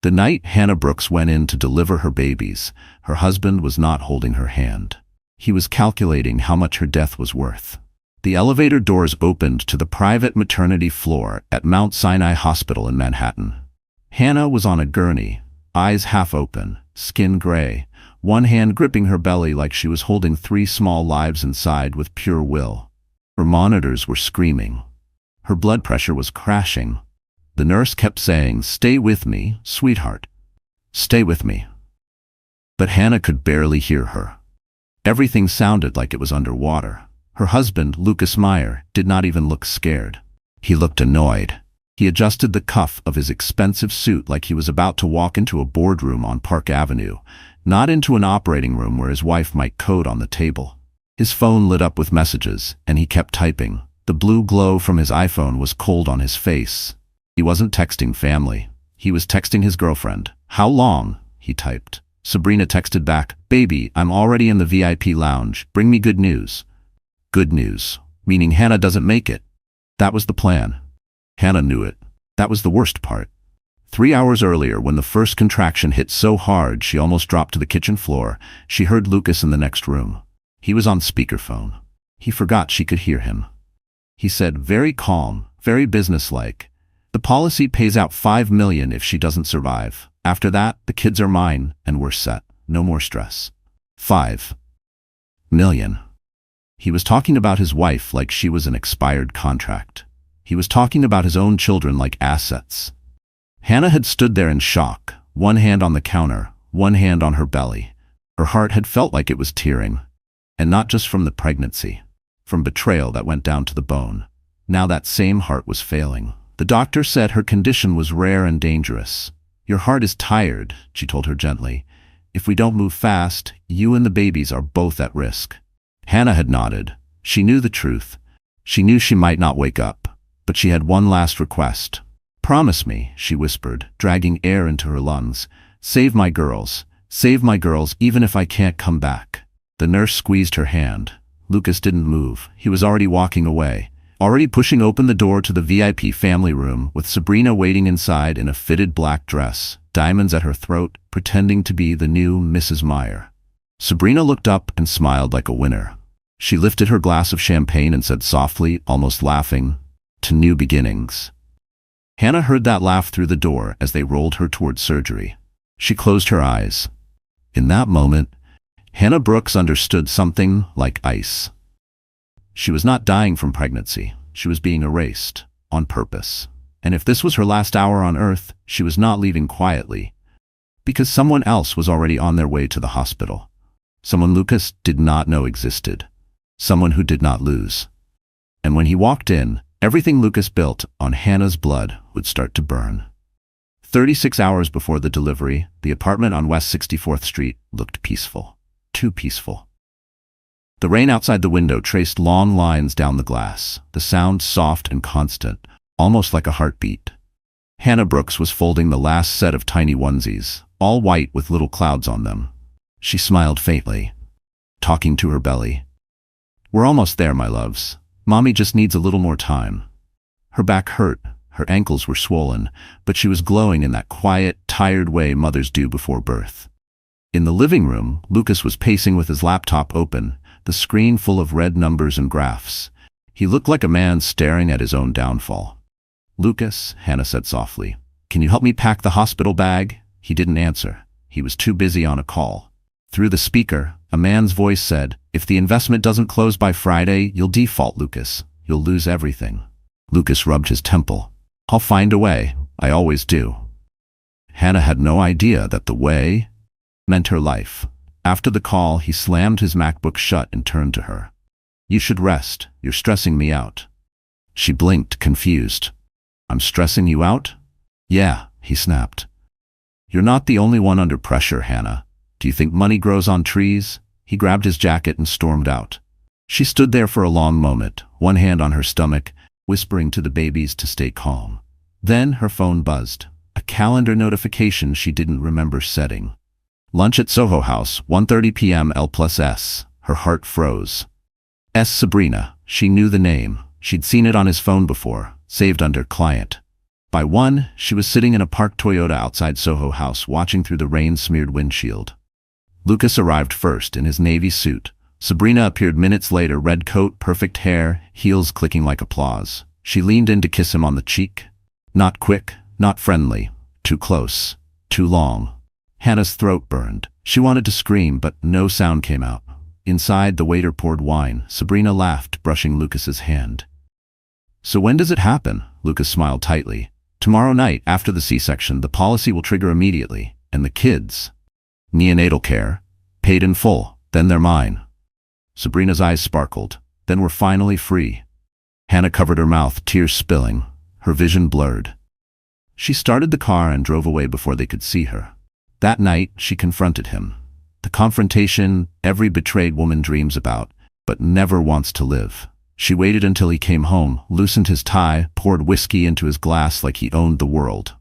The night Hannah Brooks went in to deliver her babies, her husband was not holding her hand. He was calculating how much her death was worth. The elevator doors opened to the private maternity floor at Mount Sinai Hospital in Manhattan. Hannah was on a gurney, eyes half open, skin gray, one hand gripping her belly like she was holding 3 small lives inside with pure will. Her monitors were screaming. Her blood pressure was crashing. The nurse kept saying, "Stay with me, sweetheart. Stay with me." But Hannah could barely hear her. Everything sounded like it was underwater. Her husband, Lucas Meyer, did not even look scared. He looked annoyed. He adjusted the cuff of his expensive suit like he was about to walk into a boardroom on Park Avenue, not into an operating room where his wife might code on the table. His phone lit up with messages, and he kept typing. The blue glow from his iPhone was cold on his face. He wasn't texting family. He was texting his girlfriend. "How long?" he typed. Sabrina texted back, "Baby, I'm already in the VIP lounge. Bring me good news." Good news, meaning Hannah doesn't make it. That was the plan. Hannah knew it. That was the worst part. 3 hours earlier, when the first contraction hit so hard she almost dropped to the kitchen floor, she heard Lucas in the next room. He was on speakerphone. He forgot she could hear him. He said, very calm, very businesslike, "The policy pays out $5 million if she doesn't survive. After that, the kids are mine, and we're set. No more stress." $5 million. He was talking about his wife like she was an expired contract. He was talking about his own children like assets. Hannah had stood there in shock, one hand on the counter, one hand on her belly. Her heart had felt like it was tearing. And not just from the pregnancy, from betrayal that went down to the bone. Now that same heart was failing. The doctor said her condition was rare and dangerous. "Your heart is tired," she told her gently. "If we don't move fast, you and the babies are both at risk." Hannah had nodded. She knew the truth. She knew she might not wake up, but she had one last request. "Promise me," she whispered, dragging air into her lungs. Save my girls, even if I can't come back." The nurse squeezed her hand. Lucas didn't move. He was already walking away, already pushing open the door to the VIP family room, with Sabrina waiting inside in a fitted black dress, diamonds at her throat, pretending to be the new Mrs. Meyer. Sabrina looked up and smiled like a winner. She lifted her glass of champagne and said softly, almost laughing, "To new beginnings." Hannah heard that laugh through the door as they rolled her toward surgery. She closed her eyes. In that moment, Hannah Brooks understood something like ice. She was not dying from pregnancy. She was being erased, on purpose. And if this was her last hour on Earth, she was not leaving quietly, because someone else was already on their way to the hospital. Someone Lucas did not know existed. Someone who did not lose. And when he walked in, everything Lucas built on Hannah's blood would start to burn. 36 hours before the delivery, the apartment on West 64th Street looked peaceful. Too peaceful. The rain outside the window traced long lines down the glass, the sound soft and constant, almost like a heartbeat. Hannah Brooks was folding the last set of tiny onesies, all white with little clouds on them. She smiled faintly, talking to her belly. "We're almost there, my loves. Mommy just needs a little more time." Her back hurt, her ankles were swollen, but she was glowing in that quiet, tired way mothers do before birth. In the living room, Lucas was pacing with his laptop open, the screen full of red numbers and graphs. He looked like a man staring at his own downfall. "Lucas," Hannah said softly, "can you help me pack the hospital bag?" He didn't answer. He was too busy on a call. Through the speaker, a man's voice said, "If the investment doesn't close by Friday, you'll default, Lucas. You'll lose everything." Lucas rubbed his temple. "I'll find a way. I always do." Hannah had no idea that the way meant her life. After the call, he slammed his MacBook shut and turned to her. "You should rest. You're stressing me out." She blinked, confused. "I'm stressing you out?" "Yeah," he snapped. "You're not the only one under pressure, Hannah. Do you think money grows on trees?" He grabbed his jacket and stormed out. She stood there for a long moment, one hand on her stomach, whispering to the babies to stay calm. Then her phone buzzed, a calendar notification she didn't remember setting. Lunch at Soho House, 1:30 p.m. L+S. Her heart froze. Sabrina. She knew the name. She'd seen it on his phone before, saved under client. By 1, she was sitting in a parked Toyota outside Soho House watching through the rain-smeared windshield. Lucas arrived first in his navy suit. Sabrina appeared minutes later, red coat, perfect hair, heels clicking like applause. She leaned in to kiss him on the cheek. Not quick, not friendly. Too close. Too long. Hannah's throat burned. She wanted to scream, but no sound came out. Inside, the waiter poured wine. Sabrina laughed, brushing Lucas's hand. "So when does it happen?" Lucas smiled tightly. "Tomorrow night, after the C-section, the policy will trigger immediately. And the kids? Neonatal care. Paid in full. Then they're mine." Sabrina's eyes sparkled. Then we're finally free. Hannah covered her mouth, tears spilling. Her vision blurred. She started the car and drove away before they could see her. That night, she confronted him. The confrontation every betrayed woman dreams about, but never wants to live. She waited until he came home, loosened his tie, poured whiskey into his glass like he owned the world.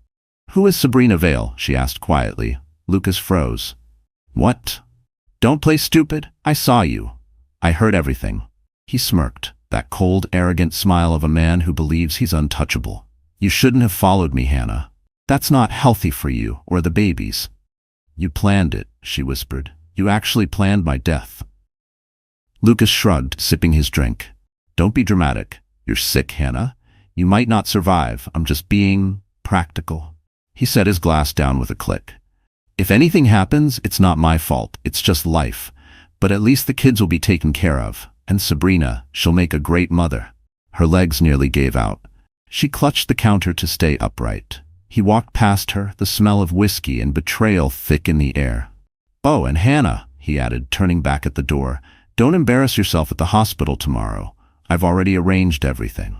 "Who is Sabrina Vale?" she asked quietly. Lucas froze. "What? Don't play stupid. I saw you. I heard everything." He smirked, that cold, arrogant smile of a man who believes he's untouchable. "You shouldn't have followed me, Hannah. That's not healthy for you or the babies." "You planned it," she whispered. "You actually planned my death." Lucas shrugged, sipping his drink. "Don't be dramatic. You're sick, Hannah. You might not survive. I'm just being practical." He set his glass down with a click. "If anything happens, it's not my fault. It's just life. But at least the kids will be taken care of. And Sabrina, she'll make a great mother." Her legs nearly gave out. She clutched the counter to stay upright. He walked past her, the smell of whiskey and betrayal thick in the air. "Oh, and Hannah," he added, turning back at the door, "don't embarrass yourself at the hospital tomorrow. I've already arranged everything."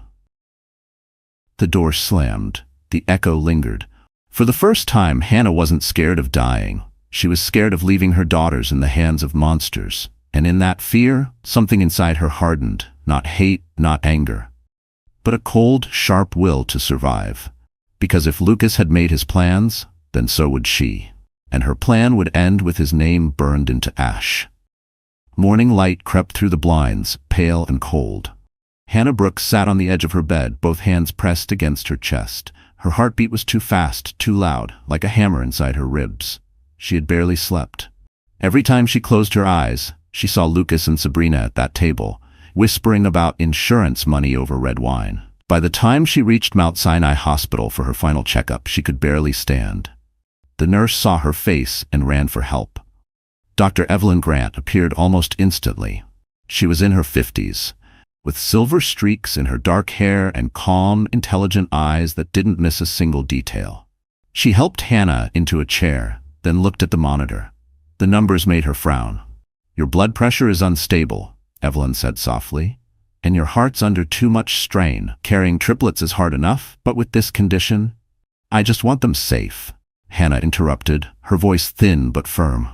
The door slammed. The echo lingered. For the first time, Hannah wasn't scared of dying. She was scared of leaving her daughters in the hands of monsters. And in that fear, something inside her hardened. Not hate, not anger, but a cold, sharp will to survive. Because if Lucas had made his plans, then so would she. And her plan would end with his name burned into ash. Morning light crept through the blinds, pale and cold. Hannah Brooks sat on the edge of her bed, both hands pressed against her chest. Her heartbeat was too fast, too loud, like a hammer inside her ribs. She had barely slept. Every time she closed her eyes, she saw Lucas and Sabrina at that table, whispering about insurance money over red wine. By the time she reached Mount Sinai Hospital for her final checkup, she could barely stand. The nurse saw her face and ran for help. Dr. Evelyn Grant appeared almost instantly. She was in her 50s, with silver streaks in her dark hair and calm, intelligent eyes that didn't miss a single detail. She helped Hannah into a chair, then looked at the monitor. The numbers made her frown. "Your blood pressure is unstable," Evelyn said softly, "and your heart's under too much strain. Carrying triplets is hard enough, but with this condition, I just want them safe." Hannah interrupted, her voice thin but firm.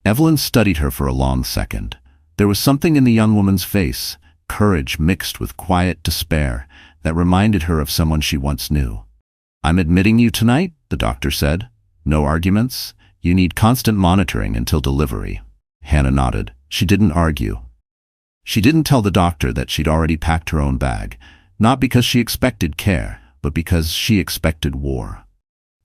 Evelyn studied her for a long second. There was something in the young woman's face, courage mixed with quiet despair, that reminded her of someone she once knew. "I'm admitting you tonight," the doctor said. "No arguments. You need constant monitoring until delivery." Hannah nodded. She didn't argue. She didn't tell the doctor that she'd already packed her own bag, not because she expected care, but because she expected war.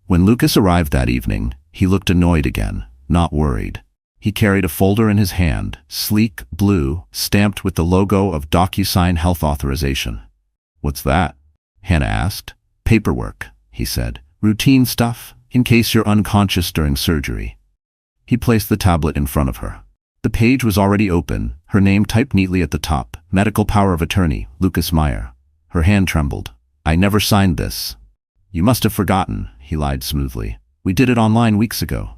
When Lucas arrived that evening, he looked annoyed again, not worried. He carried a folder in his hand, sleek, blue, stamped with the logo of DocuSign Health Authorization. "What's that?" Hannah asked. "Paperwork," he said. "Routine stuff, in case you're unconscious during surgery." He placed the tablet in front of her. The page was already open, her name typed neatly at the top, medical power of attorney, Lucas Meyer. Her hand trembled. "I never signed this." "You must have forgotten," he lied smoothly. "We did it online weeks ago."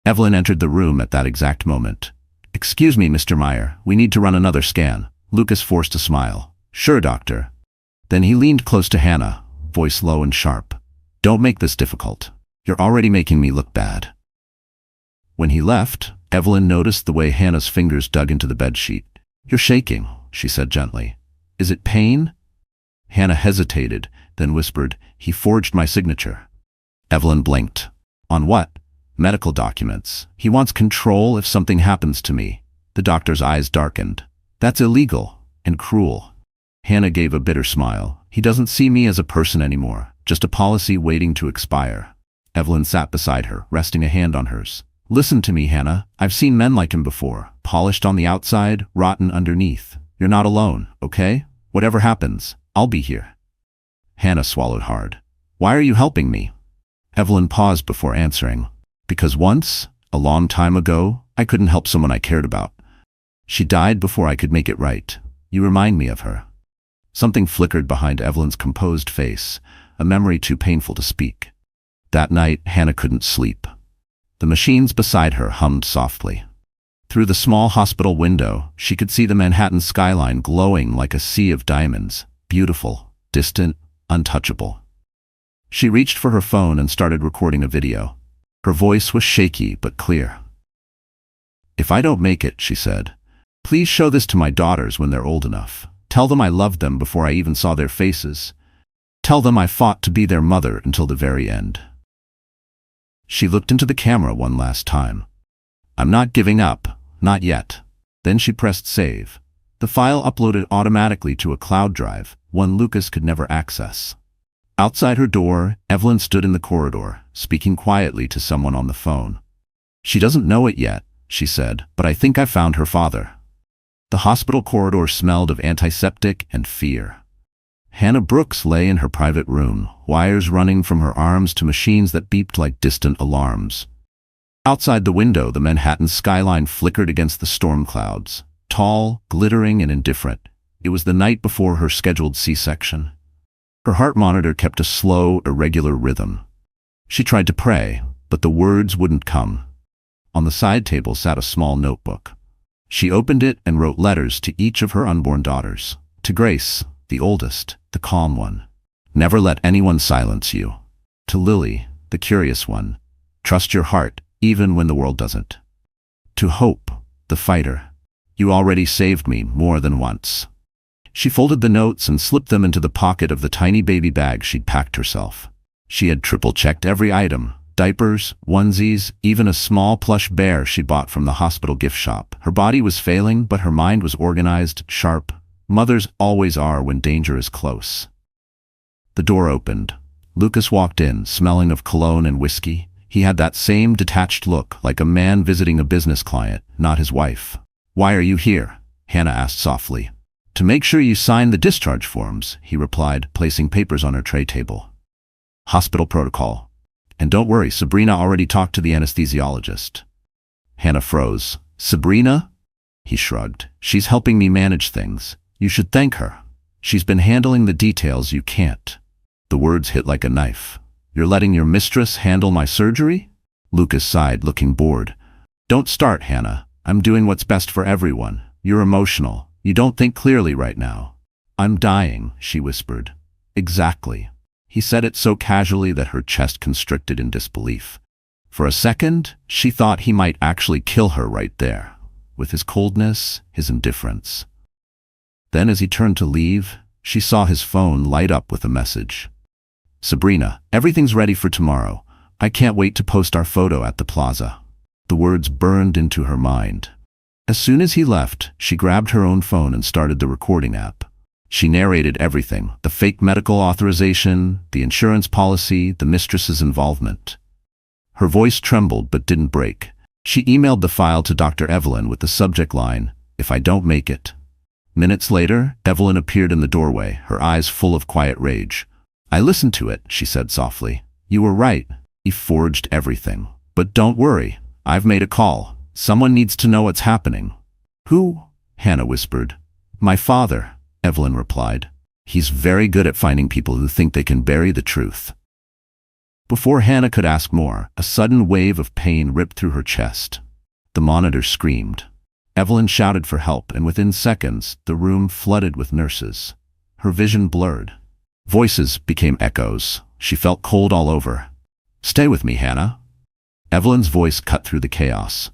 Evelyn entered the room at that exact moment. "Excuse me, Mr. Meyer, we need to run another scan." Lucas forced a smile. "Sure, doctor." Then he leaned close to Hannah, voice low and sharp. "Don't make this difficult. You're already making me look bad." When he left, Evelyn noticed the way Hannah's fingers dug into the bedsheet. "You're shaking," she said gently. "Is it pain?" Hannah hesitated, then whispered, "He forged my signature." Evelyn blinked. "On what?" "Medical documents. He wants control if something happens to me." The doctor's eyes darkened. "That's illegal and cruel." Hannah gave a bitter smile. "He doesn't see me as a person anymore. just a policy waiting to expire. Evelyn sat beside her, resting a hand on hers. Listen to me, Hannah. I've seen men like him before. Polished on the outside, rotten underneath. You're not alone, okay? Whatever happens, I'll be here. Hannah swallowed hard. Why are you helping me? Evelyn paused before answering. Because once, a long time ago, I couldn't help someone I cared about. She died before I could make it right. You remind me of her. Something flickered behind Evelyn's composed face, a memory too painful to speak. That night, Hannah couldn't sleep. The machines beside her hummed softly. Through the small hospital window, she could see the Manhattan skyline glowing like a sea of diamonds, beautiful, distant, untouchable. She reached for her phone and started recording a video. Her voice was shaky but clear. If I don't make it, she said, please show this to my daughters when they're old enough. Tell them I loved them before I even saw their faces. Tell them I fought to be their mother until the very end. She looked into the camera one last time. I'm not giving up, not yet. Then she pressed save. The file uploaded automatically to a cloud drive, one Lucas could never access. Outside her door, Evelyn stood in the corridor, speaking quietly to someone on the phone. She doesn't know it yet, she said, but I think I found her father. The hospital corridor smelled of antiseptic and fear. Hannah Brooks lay in her private room, wires running from her arms to machines that beeped like distant alarms. Outside the window, the Manhattan skyline flickered against the storm clouds, tall, glittering, and indifferent. It was the night before her scheduled C-section. Her heart monitor kept a slow, irregular rhythm. She tried to pray, but the words wouldn't come. On the side table sat a small notebook. She opened it and wrote letters to each of her unborn daughters. To Grace, the oldest, the calm one. Never let anyone silence you. To Lily, the curious one. Trust your heart, even when the world doesn't. To Hope, the fighter. You already saved me more than once. She folded the notes and slipped them into the pocket of the tiny baby bag she'd packed herself. She had triple-checked every item. Diapers, onesies, even a small plush bear she bought from the hospital gift shop. Her body was failing, but her mind was organized, sharp. Mothers always are when danger is close. The door opened. Lucas walked in, smelling of cologne and whiskey. He had that same detached look, like a man visiting a business client, not his wife. Why are you here? Hannah asked softly. To make sure you sign the discharge forms, he replied, placing papers on her tray table. Hospital protocol. And don't worry, Sabrina already talked to the anesthesiologist. Hannah froze. Sabrina? He shrugged. She's helping me manage things. You should thank her. She's been handling the details you can't. The words hit like a knife. You're letting your mistress handle my surgery? Lucas sighed, looking bored. Don't start, Hannah. I'm doing what's best for everyone. You're emotional. You don't think clearly right now. I'm dying, she whispered. Exactly. He said it so casually that her chest constricted in disbelief. For a second, she thought he might actually kill her right there, with his coldness, his indifference. Then as he turned to leave, she saw his phone light up with a message. Sabrina, everything's ready for tomorrow. I can't wait to post our photo at the plaza. The words burned into her mind. As soon as he left, she grabbed her own phone and started the recording app. She narrated everything, the fake medical authorization, the insurance policy, the mistress's involvement. Her voice trembled but didn't break. She emailed the file to Dr. Evelyn with the subject line, "If I don't make it." Minutes later, Evelyn appeared in the doorway, her eyes full of quiet rage. I listened to it, she said softly. You were right. He forged everything. But don't worry. I've made a call. Someone needs to know what's happening. Who? Hannah whispered. My father, Evelyn replied. He's very good at finding people who think they can bury the truth. Before Hannah could ask more, a sudden wave of pain ripped through her chest. The monitor screamed. Evelyn shouted for help, and within seconds, the room flooded with nurses. Her vision blurred. Voices became echoes. She felt cold all over. Stay with me, Hannah. Evelyn's voice cut through the chaos.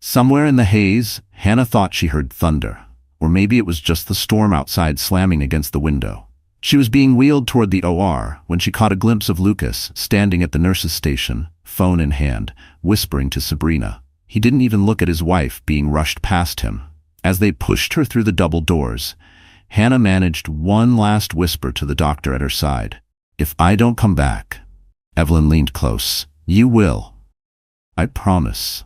Somewhere in the haze, Hannah thought she heard thunder. Or maybe it was just the storm outside slamming against the window. She was being wheeled toward the OR when she caught a glimpse of Lucas standing at the nurse's station, phone in hand, whispering to Sabrina. He didn't even look at his wife being rushed past him. As they pushed her through the double doors, Hannah managed one last whisper to the doctor at her side. If I don't come back, Evelyn leaned close. You will. I promise.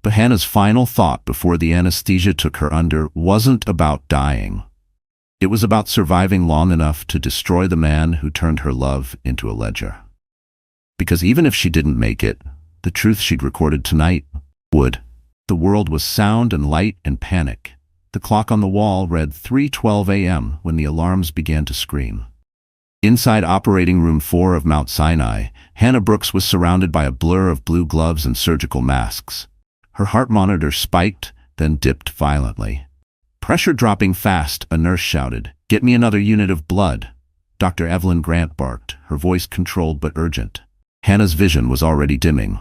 But Hannah's final thought before the anesthesia took her under wasn't about dying. It was about surviving long enough to destroy the man who turned her love into a ledger. Because even if she didn't make it, the truth she'd recorded tonight would. The world was sound and light and panic. The clock on the wall read 3:12 a.m. when the alarms began to scream. Inside operating room 4 of Mount Sinai, Hannah Brooks was surrounded by a blur of blue gloves and surgical masks. Her heart monitor spiked, then dipped violently. Pressure dropping fast, a nurse shouted, "Get me another unit of blood." Dr. Evelyn Grant barked, her voice controlled but urgent. Hannah's vision was already dimming.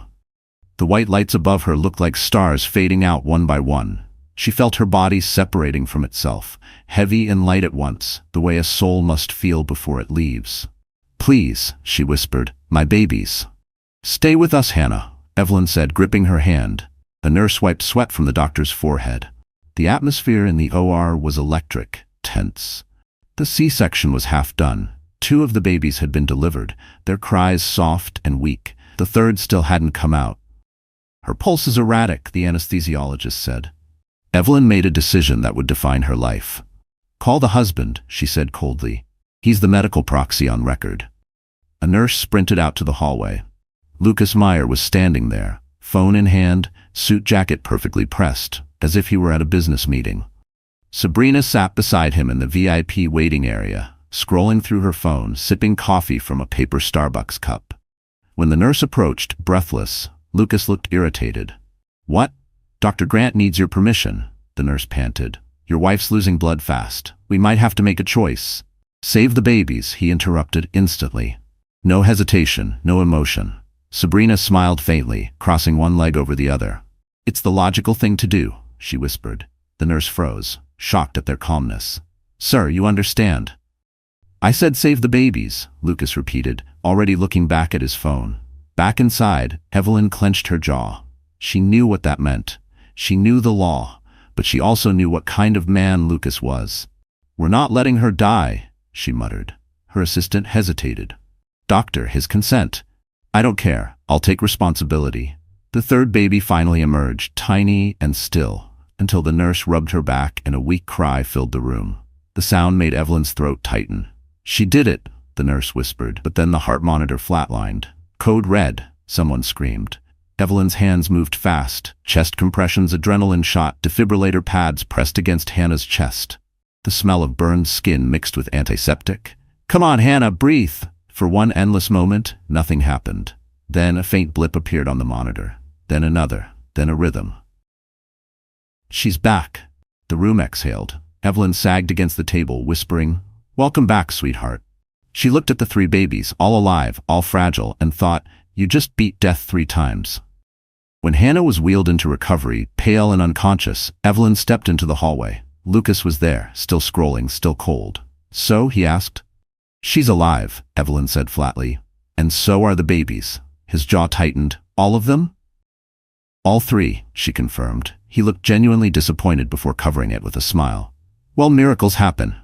The white lights above her looked like stars fading out one by one. She felt her body separating from itself, heavy and light at once, the way a soul must feel before it leaves. "Please," she whispered, "my babies." "Stay with us, Hannah," Evelyn said, gripping her hand. The nurse wiped sweat from the doctor's forehead. The atmosphere in the OR was electric, tense. The C-section was half done. 2 of the babies had been delivered, their cries soft and weak. The third still hadn't come out. "Her pulse is erratic," the anesthesiologist said. Evelyn made a decision that would define her life. "Call the husband," she said coldly. "He's the medical proxy on record." A nurse sprinted out to the hallway. Lucas Meyer was standing there, phone in hand, suit jacket perfectly pressed, as if he were at a business meeting. Sabrina sat beside him in the VIP waiting area, scrolling through her phone, sipping coffee from a paper Starbucks cup. When the nurse approached, breathless, Lucas looked irritated. "What? Dr. Grant needs your permission," the nurse panted. "Your wife's losing blood fast. We might have to make a choice." "Save the babies," he interrupted instantly. No hesitation, no emotion. Sabrina smiled faintly, crossing one leg over the other. "It's the logical thing to do," she whispered. The nurse froze, shocked at their calmness. "Sir, you understand." "I said save the babies," Lucas repeated, already looking back at his phone. Back inside, Evelyn clenched her jaw. She knew what that meant. She knew the law, but she also knew what kind of man Lucas was. "We're not letting her die," she muttered. Her assistant hesitated. "Doctor, his consent." "I don't care. I'll take responsibility." The third baby finally emerged, tiny and still, until the nurse rubbed her back and a weak cry filled the room. The sound made Evelyn's throat tighten. "She did it," the nurse whispered, but then the heart monitor flatlined. "Code red," someone screamed. Evelyn's hands moved fast, chest compressions, adrenaline shot, defibrillator pads pressed against Hannah's chest. The smell of burned skin mixed with antiseptic. "Come on, Hannah, breathe." For one endless moment, nothing happened. Then a faint blip appeared on the monitor. Then another. Then a rhythm. "She's back." The room exhaled. Evelyn sagged against the table, whispering, "Welcome back, sweetheart." She looked at the 3 babies, all alive, all fragile, and thought, "You just beat death 3 times. When Hannah was wheeled into recovery, pale and unconscious, Evelyn stepped into the hallway. Lucas was there, still scrolling, still cold. "So?" he asked. "She's alive," Evelyn said flatly. "And so are the babies." His jaw tightened. "All of them?" "All 3, she confirmed. He looked genuinely disappointed before covering it with a smile. "Well, miracles happen."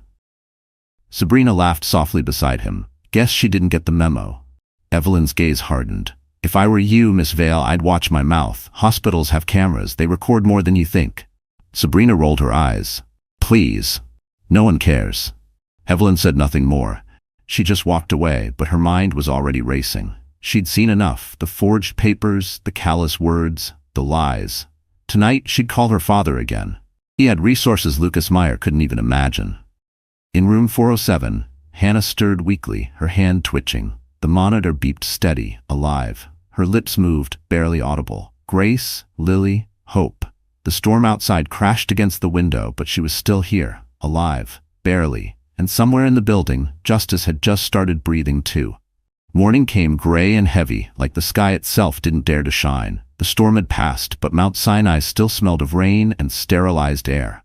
Sabrina laughed softly beside him. "Guess she didn't get the memo." Evelyn's gaze hardened. "If I were you, Miss Vale, I'd watch my mouth. Hospitals have cameras. They record more than you think." Sabrina rolled her eyes. "Please. No one cares." Evelyn said nothing more. She just walked away, but her mind was already racing. She'd seen enough. The forged papers, the callous words, the lies. Tonight, she'd call her father again. He had resources Lucas Meyer couldn't even imagine. In room 407, Hannah stirred weakly, her hand twitching. The monitor beeped steady, alive. Her lips moved, barely audible. Grace, Lily, hope. The storm outside crashed against the window, but she was still here, alive, barely. And somewhere in the building, Justice had just started breathing too. Morning came gray and heavy, like the sky itself didn't dare to shine. The storm had passed, but Mount Sinai still smelled of rain and sterilized air.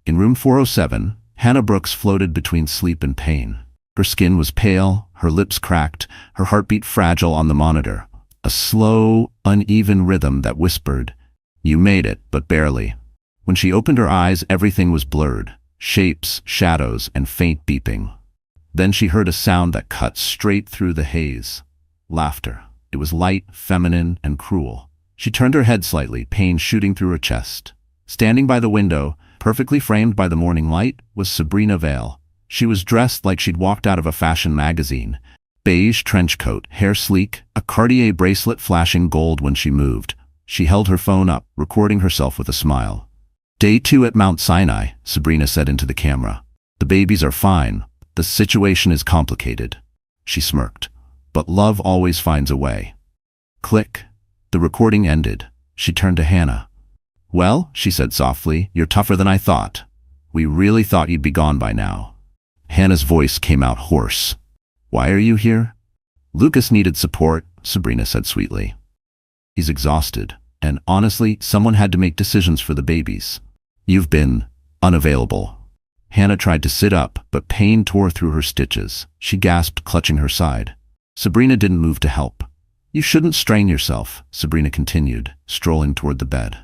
In room 407, Hannah Brooks floated between sleep and pain. Her skin was pale, her lips cracked, her heartbeat fragile on the monitor. A slow, uneven rhythm that whispered, "You made it, but barely." When she opened her eyes, everything was blurred. Shapes, shadows, and faint beeping. Then she heard a sound that cut straight through the haze. Laughter. It was light, feminine, and cruel. She turned her head slightly, pain shooting through her chest. Standing by the window, perfectly framed by the morning light, was Sabrina Vale. She was dressed like she'd walked out of a fashion magazine. Beige trench coat, hair sleek, a Cartier bracelet flashing gold when she moved. She held her phone up, recording herself with a smile. "Day 2 at Mount Sinai," Sabrina said into the camera. "The babies are fine. The situation is complicated." She smirked. "But love always finds a way." Click. The recording ended. She turned to Hannah. "Well," she said softly, "you're tougher than I thought. We really thought you'd be gone by now." Hannah's voice came out hoarse. "Why are you here?" "Lucas needed support," Sabrina said sweetly. "He's exhausted, and honestly, someone had to make decisions for the babies. You've been unavailable." Hannah tried to sit up, but pain tore through her stitches. She gasped, clutching her side. Sabrina didn't move to help. "You shouldn't strain yourself," Sabrina continued, strolling toward the bed.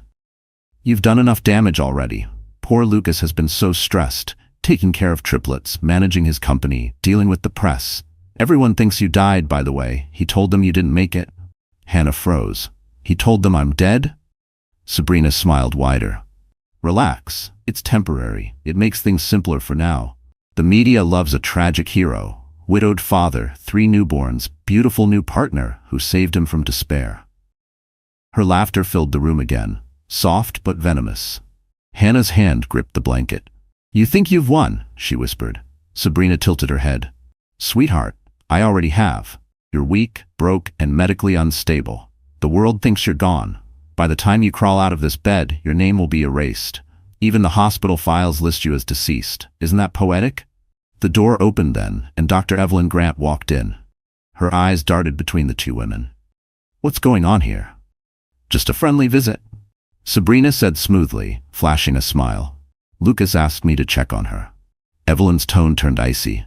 "You've done enough damage already. Poor Lucas has been so stressed, taking care of Triplets, managing his company, dealing with the press. Everyone thinks you died, by the way. He told them you didn't make it." Hannah froze. "He told them I'm dead?" Sabrina smiled wider. "Relax. It's temporary. It makes things simpler for now. The media loves a tragic hero. Widowed father, 3 newborns, beautiful new partner who saved him from despair." Her laughter filled the room again, soft but venomous. Hannah's hand gripped the blanket. "You think you've won," she whispered. Sabrina tilted her head. "Sweetheart, I already have. You're weak, broke, and medically unstable. The world thinks you're gone. By the time you crawl out of this bed, your name will be erased. Even the hospital files list you as deceased. Isn't that poetic?" The door opened then, and Dr. Evelyn Grant walked in. Her eyes darted between the 2 women. "What's going on here?" "Just a friendly visit," Sabrina said smoothly, flashing a smile. "Lucas asked me to check on her." Evelyn's tone turned icy.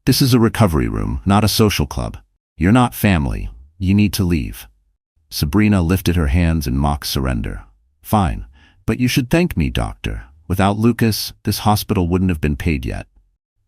"This is a recovery room, not a social club. You're not family. You need to leave." Sabrina lifted her hands in mock surrender. "Fine, but you should thank me, doctor. Without Lucas, this hospital wouldn't have been paid yet."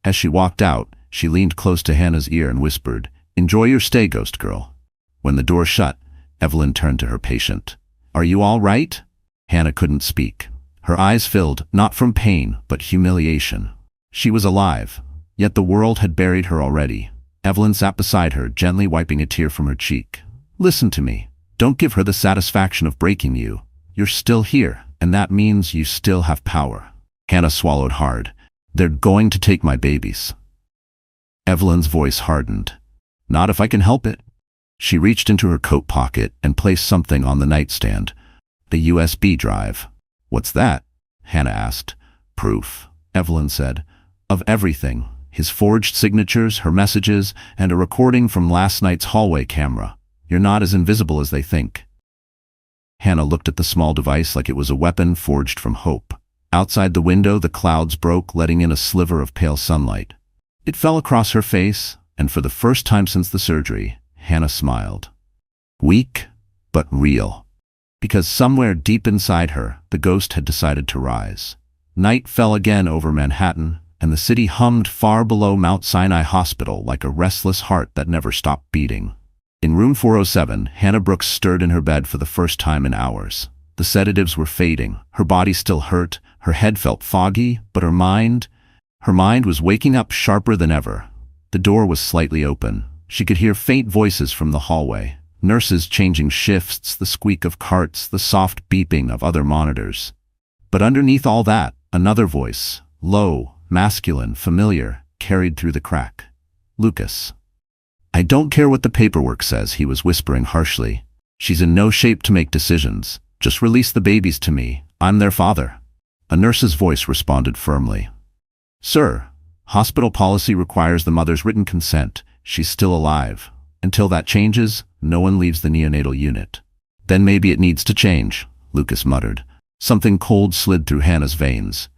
As she walked out, she leaned close to Hannah's ear and whispered, "Enjoy your stay, ghost girl." When the door shut, Evelyn turned to her patient. "Are you all right?" Hannah couldn't speak. Her eyes filled, not from pain, but humiliation. She was alive, yet the world had buried her already. Evelyn sat beside her, gently wiping a tear from her cheek. "Listen to me. Don't give her the satisfaction of breaking you. You're still here, and that means you still have power." Hannah swallowed hard. "They're going to take my babies." Evelyn's voice hardened. "Not if I can help it." She reached into her coat pocket and placed something on the nightstand. "The USB drive." "What's that?" Hannah asked. "Proof," Evelyn said. "Of everything. His forged signatures, her messages, and a recording from last night's hallway camera. You're not as invisible as they think." Hannah looked at the small device like it was a weapon forged from hope. Outside the window, the clouds broke, letting in a sliver of pale sunlight. It fell across her face, and for the first time since the surgery, Hannah smiled. Weak, but real. Because somewhere deep inside her, the ghost had decided to rise. Night fell again over Manhattan, and the city hummed far below Mount Sinai Hospital like a restless heart that never stopped beating. In room 407, Hannah Brooks stirred in her bed for the first time in hours. The sedatives were fading. Her body still hurt. Her head felt foggy, but her mind was waking up sharper than ever. The door was slightly open. She could hear faint voices from the hallway. Nurses changing shifts, the squeak of carts, the soft beeping of other monitors. But underneath all that, another voice, low, masculine, familiar, carried through the crack. "Lucas." "I don't care what the paperwork says," he was whispering harshly. "She's in no shape to make decisions. Just release the babies to me. I'm their father." A nurse's voice responded firmly. "Sir, hospital policy requires the mother's written consent. She's still alive. Until that changes, no one leaves the neonatal unit." "Then maybe it needs to change," Lucas muttered. Something cold slid through Hannah's veins.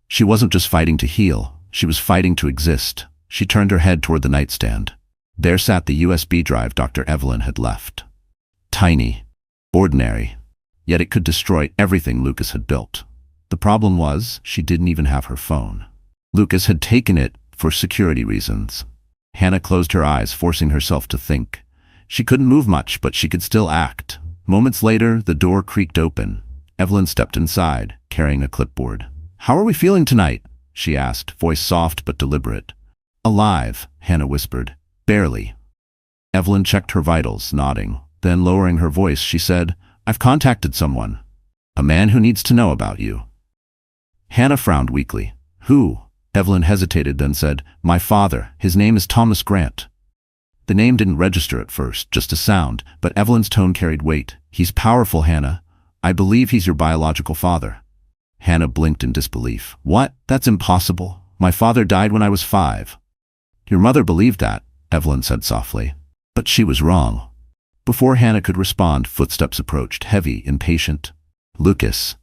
She wasn't just fighting to heal, she was fighting to exist. She turned her head toward the nightstand. There sat the USB drive Dr. Evelyn had left. Tiny, ordinary, yet it could destroy everything Lucas had built. The problem was, she didn't even have her phone. Lucas had taken it, for security reasons. Hannah closed her eyes, forcing herself to think. She couldn't move much, but she could still act. Moments later, the door creaked open. Evelyn stepped inside, carrying a clipboard. "How are we feeling tonight?" she asked, voice soft but deliberate. "Alive," Hannah whispered. "Barely." Evelyn checked her vitals, nodding. Then, lowering her voice, she said, "I've contacted someone. A man who needs to know about you." Hannah frowned weakly. "Who?" Evelyn hesitated, then said, "My father. His name is Thomas Grant." The name didn't register at first, just a sound, but Evelyn's tone carried weight. "He's powerful, Hannah. I believe he's your biological father." Hannah blinked in disbelief. "What? That's impossible. My father died when I was 5. "Your mother believed that," Evelyn said softly. But she was wrong. Before Hannah could respond, footsteps approached, heavy, impatient. "Lucas."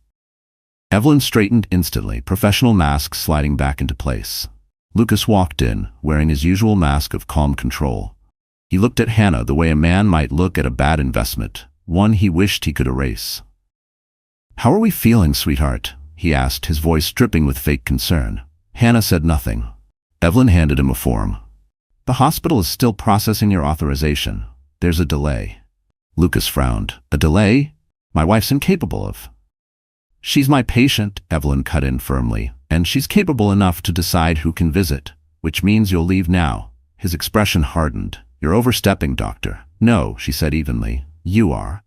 Evelyn straightened instantly, professional mask sliding back into place. Lucas walked in, wearing his usual mask of calm control. He looked at Hannah the way a man might look at a bad investment, one he wished he could erase. "How are we feeling, sweetheart?" he asked, his voice dripping with fake concern. Hannah said nothing. Evelyn handed him a form. "The hospital is still processing your authorization. There's a delay." Lucas frowned. "A delay? My wife's incapable of." "She's my patient," Evelyn cut in firmly, "and she's capable enough to decide who can visit, which means you'll leave now." His expression hardened. "You're overstepping, doctor." "No," she said evenly. "You are."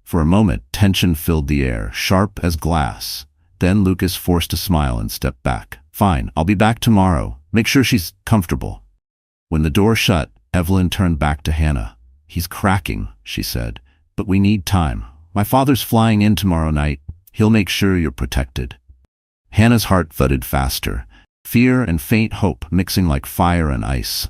For a moment, tension filled the air, sharp as glass. Then Lucas forced a smile and stepped back. "Fine, I'll be back tomorrow. Make sure she's comfortable." When the door shut, Evelyn turned back to Hannah. "He's cracking," she said, "but we need time. My father's flying in tomorrow night. He'll make sure you're protected." Hannah's heart thudded faster, fear and faint hope mixing like fire and ice.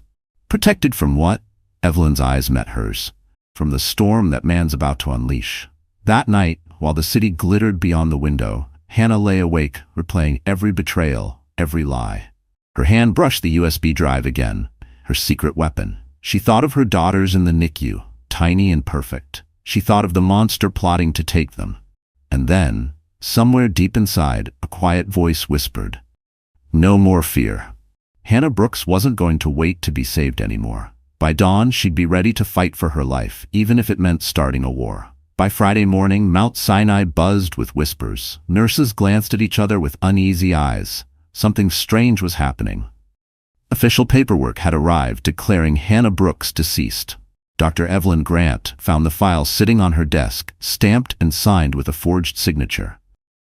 "Protected from what?" Evelyn's eyes met hers. "From the storm that man's about to unleash." That night, while the city glittered beyond the window, Hannah lay awake, replaying every betrayal, every lie. Her hand brushed the USB drive again, her secret weapon. She thought of her daughters in the NICU, tiny and perfect. She thought of the monster plotting to take them. And then, somewhere deep inside, a quiet voice whispered, "No more fear." Hannah Brooks wasn't going to wait to be saved anymore. By dawn, she'd be ready to fight for her life, even if it meant starting a war. By Friday morning, Mount Sinai buzzed with whispers. Nurses glanced at each other with uneasy eyes. Something strange was happening. Official paperwork had arrived declaring Hannah Brooks deceased. Dr. Evelyn Grant found the file sitting on her desk, stamped and signed with a forged signature.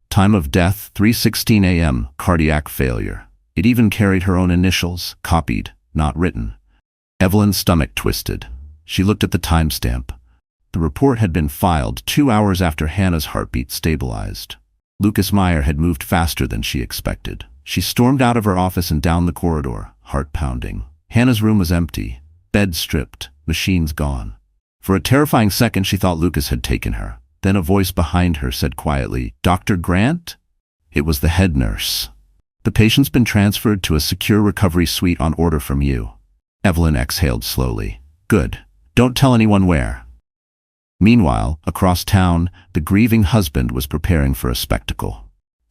Time of death, 3:16 a.m., cardiac failure. It even carried her own initials, copied, not written. Evelyn's stomach twisted. She looked at the timestamp. The report had been filed 2 hours after Hannah's heartbeat stabilized. Lucas Meyer had moved faster than she expected. She stormed out of her office and down the corridor, heart pounding. Hannah's room was empty, bed stripped, machines gone. For a terrifying second she thought Lucas had taken her. Then a voice behind her said quietly, "Dr. Grant?" It was the head nurse. "The patient's been transferred to a secure recovery suite on order from you." Evelyn exhaled slowly. "Good. Don't tell anyone where." Meanwhile, across town, the grieving husband was preparing for a spectacle.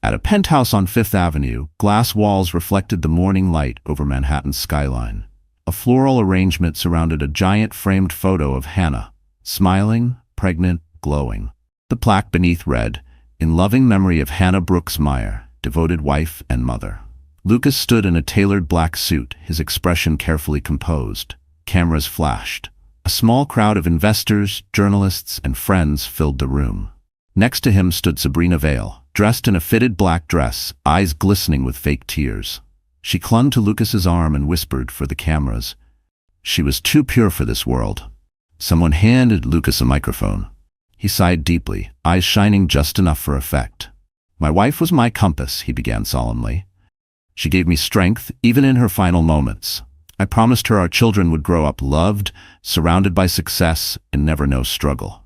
At a penthouse on Fifth Avenue, glass walls reflected the morning light over Manhattan's skyline. A floral arrangement surrounded a giant framed photo of Hannah, smiling, pregnant, glowing. The plaque beneath read, "In loving memory of Hannah Brooks Meyer, devoted wife and mother." Lucas stood in a tailored black suit, his expression carefully composed. Cameras flashed. A small crowd of investors, journalists, and friends filled the room. Next to him stood Sabrina Vale, dressed in a fitted black dress, eyes glistening with fake tears. She clung to Lucas's arm and whispered for the cameras. She was too pure for this world. Someone handed Lucas a microphone. He sighed deeply, eyes shining just enough for effect. "My wife was my compass," he began solemnly. "She gave me strength, even in her final moments. I promised her our children would grow up loved, surrounded by success, and never know struggle."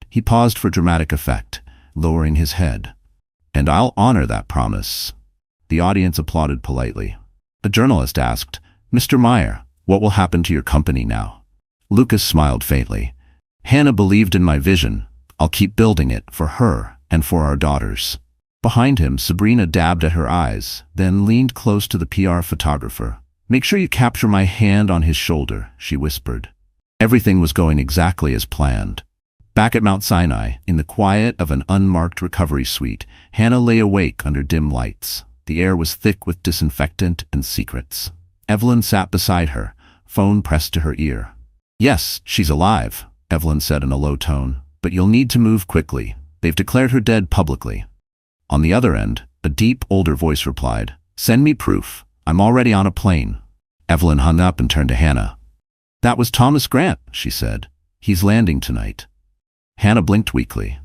He paused for dramatic effect, lowering his head. "And I'll honor that promise." The audience applauded politely. A journalist asked, "Mr. Meyer, what will happen to your company now?" Lucas smiled faintly. "Hannah believed in my vision. I'll keep building it for her and for our daughters." Behind him, Sabrina dabbed at her eyes, then leaned close to the PR photographer. "Make sure you capture my hand on his shoulder," she whispered. Everything was going exactly as planned. Back at Mount Sinai, in the quiet of an unmarked recovery suite, Hannah lay awake under dim lights. The air was thick with disinfectant and secrets. Evelyn sat beside her, phone pressed to her ear. "Yes, she's alive," Evelyn said in a low tone, "but you'll need to move quickly. They've declared her dead publicly." On the other end, a deep, older voice replied, "Send me proof. I'm already on a plane." Evelyn hung up and turned to Hannah. "That was Thomas Grant," she said. "He's landing tonight." Hannah blinked weakly.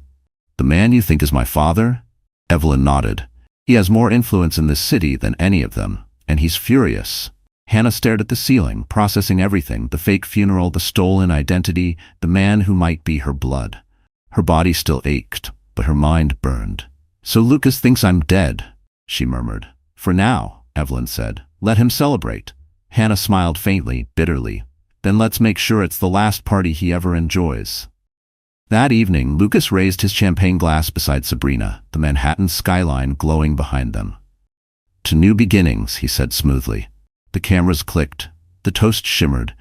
"The man you think is my father?" Evelyn nodded. "He has more influence in this city than any of them, and he's furious." Hannah stared at the ceiling, processing everything: the fake funeral, the stolen identity, the man who might be her blood. Her body still ached, but her mind burned. "So Lucas thinks I'm dead," she murmured. "For now," Evelyn said. "Let him celebrate." Hannah smiled faintly, bitterly. "Then let's make sure it's the last party he ever enjoys." That evening, Lucas raised his champagne glass beside Sabrina, the Manhattan skyline glowing behind them. "To new beginnings," he said smoothly. The cameras clicked, the toast shimmered,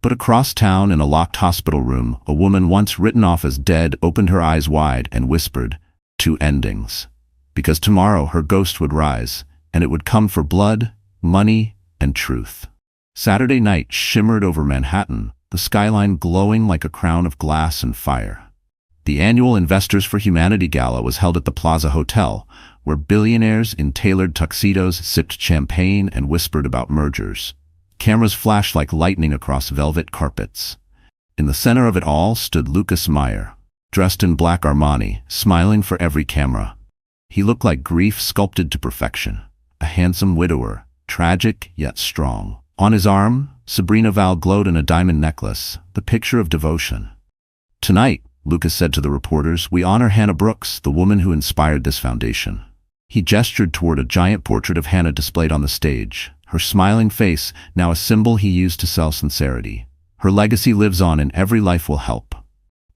but across town in a locked hospital room, a woman once written off as dead opened her eyes wide and whispered, "Two endings." Because tomorrow her ghost would rise, and it would come for blood, money, and truth. Saturday night shimmered over Manhattan, the skyline glowing like a crown of glass and fire. The annual Investors for Humanity Gala was held at the Plaza Hotel, where billionaires in tailored tuxedos sipped champagne and whispered about mergers. Cameras flashed like lightning across velvet carpets. In the center of it all stood Lucas Meyer, dressed in black Armani, smiling for every camera. He looked like grief sculpted to perfection, a handsome widower, tragic yet strong. On his arm, Sabrina Val glowed in a diamond necklace, the picture of devotion. "Tonight," Lucas said to the reporters, "we honor Hannah Brooks, the woman who inspired this foundation." He gestured toward a giant portrait of Hannah displayed on the stage, her smiling face now a symbol he used to sell sincerity. Her legacy lives on in every life will help.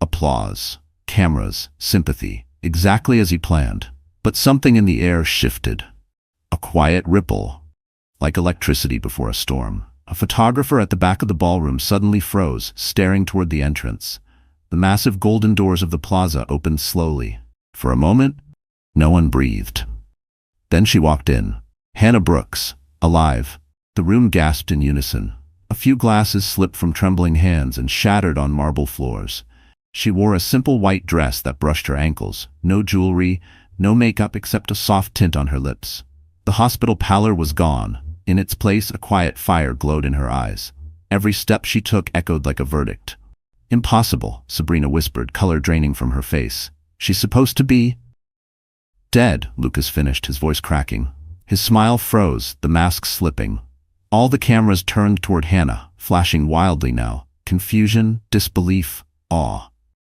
Applause, cameras, sympathy, exactly as he planned. But something in the air shifted. A quiet ripple, like electricity before a storm. A photographer at the back of the ballroom suddenly froze, staring toward the entrance. The massive golden doors of the plaza opened slowly. For a moment, no one breathed. Then she walked in. Hannah Brooks, alive. The room gasped in unison. A few glasses slipped from trembling hands and shattered on marble floors. She wore a simple white dress that brushed her ankles, no jewelry, no makeup except a soft tint on her lips. The hospital pallor was gone. In its place, a quiet fire glowed in her eyes. Every step she took echoed like a verdict. "Impossible," Sabrina whispered, color draining from her face. "She's supposed to be..." "Dead," Lucas finished, his voice cracking. His smile froze, the mask slipping. All the cameras turned toward Hannah, flashing wildly now. Confusion, disbelief, awe.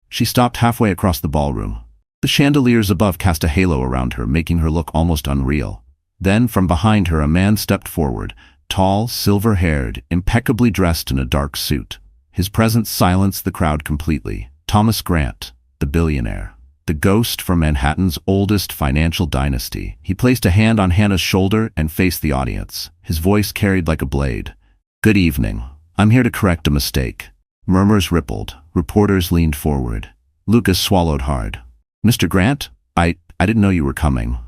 She stopped halfway across the ballroom. The chandeliers above cast a halo around her, making her look almost unreal. Then, from behind her, a man stepped forward, tall, silver-haired, impeccably dressed in a dark suit. His presence silenced the crowd completely. Thomas Grant, the billionaire. The ghost from Manhattan's oldest financial dynasty. He placed a hand on Hannah's shoulder and faced the audience. His voice carried like a blade. "Good evening. I'm here to correct a mistake." Murmurs rippled. Reporters leaned forward. Lucas swallowed hard. "Mr. Grant, I didn't know you were coming."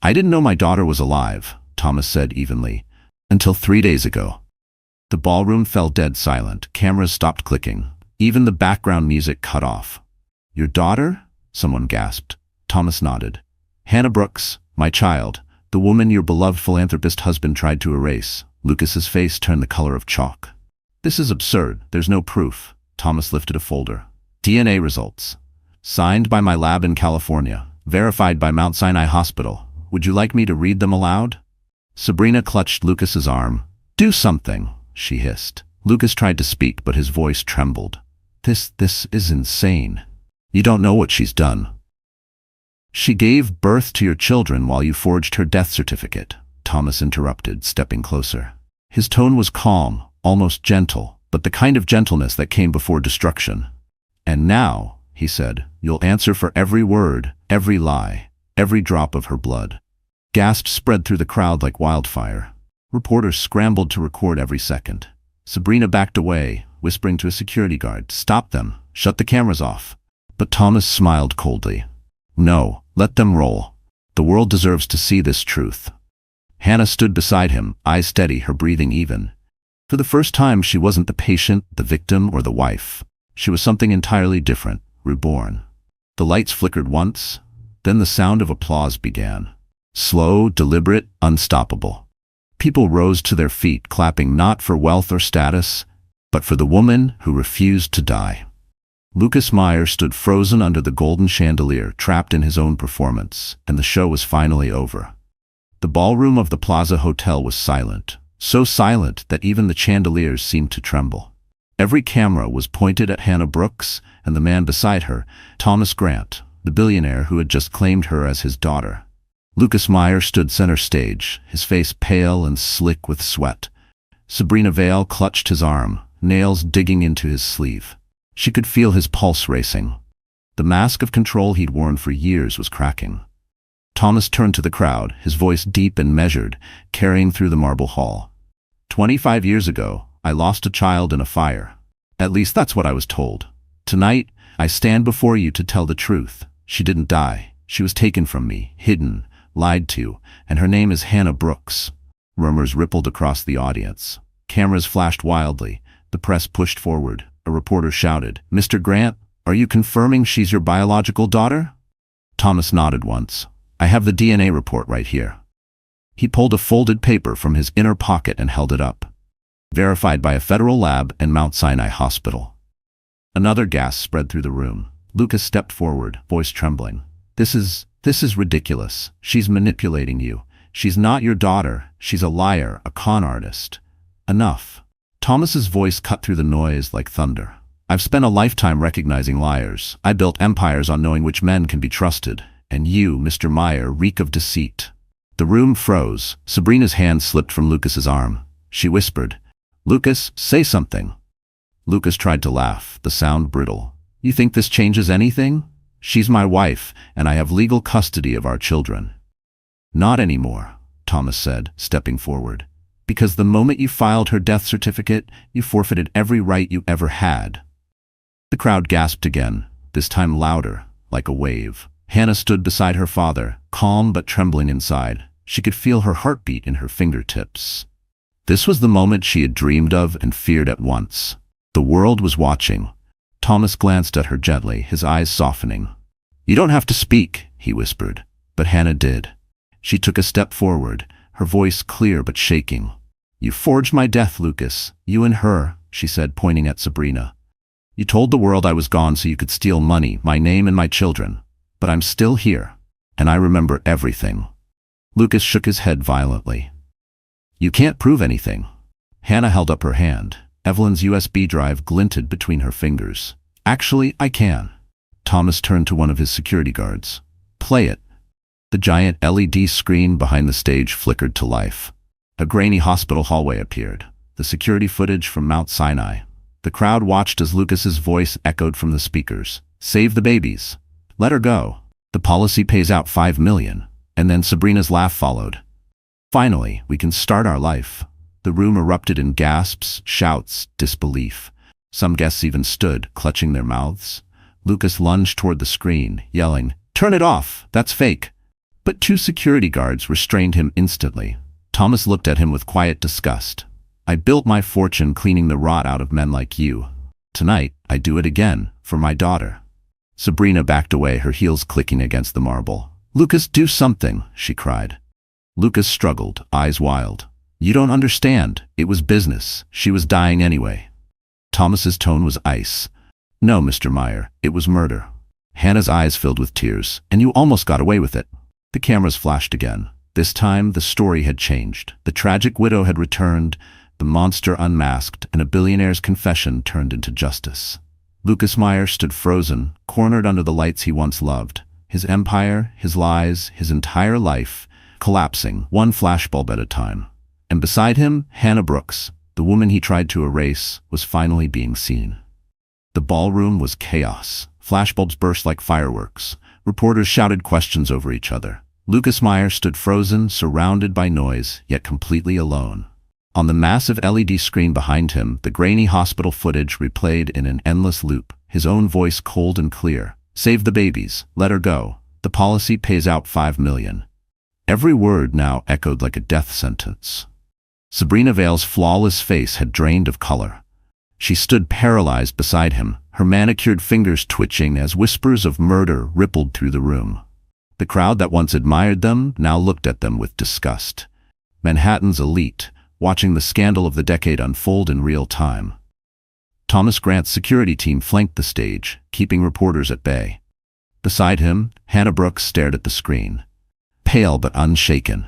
"I didn't know my daughter was alive," Thomas said evenly, "until 3 days ago." The ballroom fell dead silent. Cameras stopped clicking. Even the background music cut off. "Your daughter?" someone gasped. Thomas nodded. "Hannah Brooks, my child, the woman your beloved philanthropist husband tried to erase." Lucas's face turned the color of chalk. "This is absurd. There's no proof." Thomas lifted a folder. "DNA results. Signed by my lab in California. Verified by Mount Sinai Hospital. Would you like me to read them aloud?" Sabrina clutched Lucas's arm. "Do something," she hissed. Lucas tried to speak, but his voice trembled. This is insane. You don't know what she's done." "She gave birth to your children while you forged her death certificate," Thomas interrupted, stepping closer. His tone was calm, almost gentle, but the kind of gentleness that came before destruction. "And now," he said, "you'll answer for every word, every lie." every drop of her blood. Gasps spread through the crowd like wildfire. Reporters scrambled to record every second. Sabrina backed away, whispering to a security guard, "Stop them, shut the cameras off." But Thomas smiled coldly. "No, let them roll. The world deserves to see this truth." Hannah stood beside him, eyes steady, her breathing even. For the first time, she wasn't the patient, the victim, or the wife. She was something entirely different, reborn. The lights flickered once, then the sound of applause began. Slow, deliberate, unstoppable. People rose to their feet, clapping not for wealth or status, but for the woman who refused to die. Lucas Meyer stood frozen under the golden chandelier, trapped in his own performance, and the show was finally over. The ballroom of the Plaza Hotel was silent, so silent that even the chandeliers seemed to tremble. Every camera was pointed at Hannah Brooks and the man beside her, Thomas Grant, the billionaire who had just claimed her as his daughter. Lucas Meyer stood center stage, his face pale and slick with sweat. Sabrina Vale clutched his arm, nails digging into his sleeve. She could feel his pulse racing. The mask of control he'd worn for years was cracking. Thomas turned to the crowd, his voice deep and measured, carrying through the marble hall. 25 years ago, I lost a child in a fire. At least that's what I was told. Tonight, I stand before you to tell the truth. She didn't die. She was taken from me, hidden, lied to, and her name is Hannah Brooks. Murmurs rippled across the audience. Cameras flashed wildly. The press pushed forward. A reporter shouted, "Mr. Grant, are you confirming she's your biological daughter?" Thomas nodded once. "I have the DNA report right here." He pulled a folded paper from his inner pocket and held it up. Verified by a federal lab and Mount Sinai Hospital. Another gasp spread through the room. Lucas stepped forward, voice trembling. This is ridiculous. She's manipulating you. She's not your daughter. She's a liar, a con artist." "Enough." Thomas's voice cut through the noise like thunder. "I've spent a lifetime recognizing liars. I built empires on knowing which men can be trusted. And you, Mr. Meyer, reek of deceit." The room froze. Sabrina's hand slipped from Lucas's arm. She whispered, "Lucas, say something." Lucas tried to laugh, the sound brittle. "You think this changes anything? She's my wife, and I have legal custody of our children." "Not anymore," Thomas said, stepping forward. "Because the moment you filed her death certificate, you forfeited every right you ever had." The crowd gasped again, this time louder, like a wave. Hannah stood beside her father, calm but trembling inside. She could feel her heartbeat in her fingertips. This was the moment she had dreamed of and feared at once. The world was watching. Thomas glanced at her gently, his eyes softening. "You don't have to speak," he whispered, but Hannah did. She took a step forward, her voice clear but shaking. "You forged my death, Lucas. You and her," she said, pointing at Sabrina. "You told the world I was gone so you could steal money, my name and my children. But I'm still here, and I remember everything." Lucas shook his head violently. "You can't prove anything." Hannah held up her hand. Evelyn's USB drive glinted between her fingers. "Actually, I can." Thomas turned to one of his security guards. "Play it." The giant LED screen behind the stage flickered to life. A grainy hospital hallway appeared, the security footage from Mount Sinai. The crowd watched as Lucas's voice echoed from the speakers. "Save the babies. Let her go. The policy pays out $5 million." And then Sabrina's laugh followed. "Finally, we can start our life." The room erupted in gasps, shouts, disbelief. Some guests even stood, clutching their mouths. Lucas lunged toward the screen, yelling, "Turn it off! That's fake!" But two security guards restrained him instantly. Thomas looked at him with quiet disgust. "I built my fortune cleaning the rot out of men like you. Tonight, I do it again, for my daughter." Sabrina backed away, her heels clicking against the marble. "Lucas, do something," she cried. Lucas struggled, eyes wild. "You don't understand. It was business. She was dying anyway." Thomas's tone was ice. "No, Mr. Meyer, it was murder." Hannah's eyes filled with tears. "And you almost got away with it." The cameras flashed again. This time, the story had changed. The tragic widow had returned, the monster unmasked, and a billionaire's confession turned into justice. Lucas Meyer stood frozen, cornered under the lights he once loved. His empire, his lies, his entire life, collapsing, one flashbulb at a time. And beside him, Hannah Brooks, the woman he tried to erase, was finally being seen. The ballroom was chaos. Flashbulbs burst like fireworks. Reporters shouted questions over each other. Lucas Meyer stood frozen, surrounded by noise, yet completely alone. On the massive LED screen behind him, the grainy hospital footage replayed in an endless loop, his own voice cold and clear. "Save the babies. Let her go. The policy pays out $5 million. Every word now echoed like a death sentence. Sabrina Vale's flawless face had drained of color. She stood paralyzed beside him, her manicured fingers twitching as whispers of murder rippled through the room. The crowd that once admired them now looked at them with disgust. Manhattan's elite, watching the scandal of the decade unfold in real time. Thomas Grant's security team flanked the stage, keeping reporters at bay. Beside him, Hannah Brooks stared at the screen, pale but unshaken.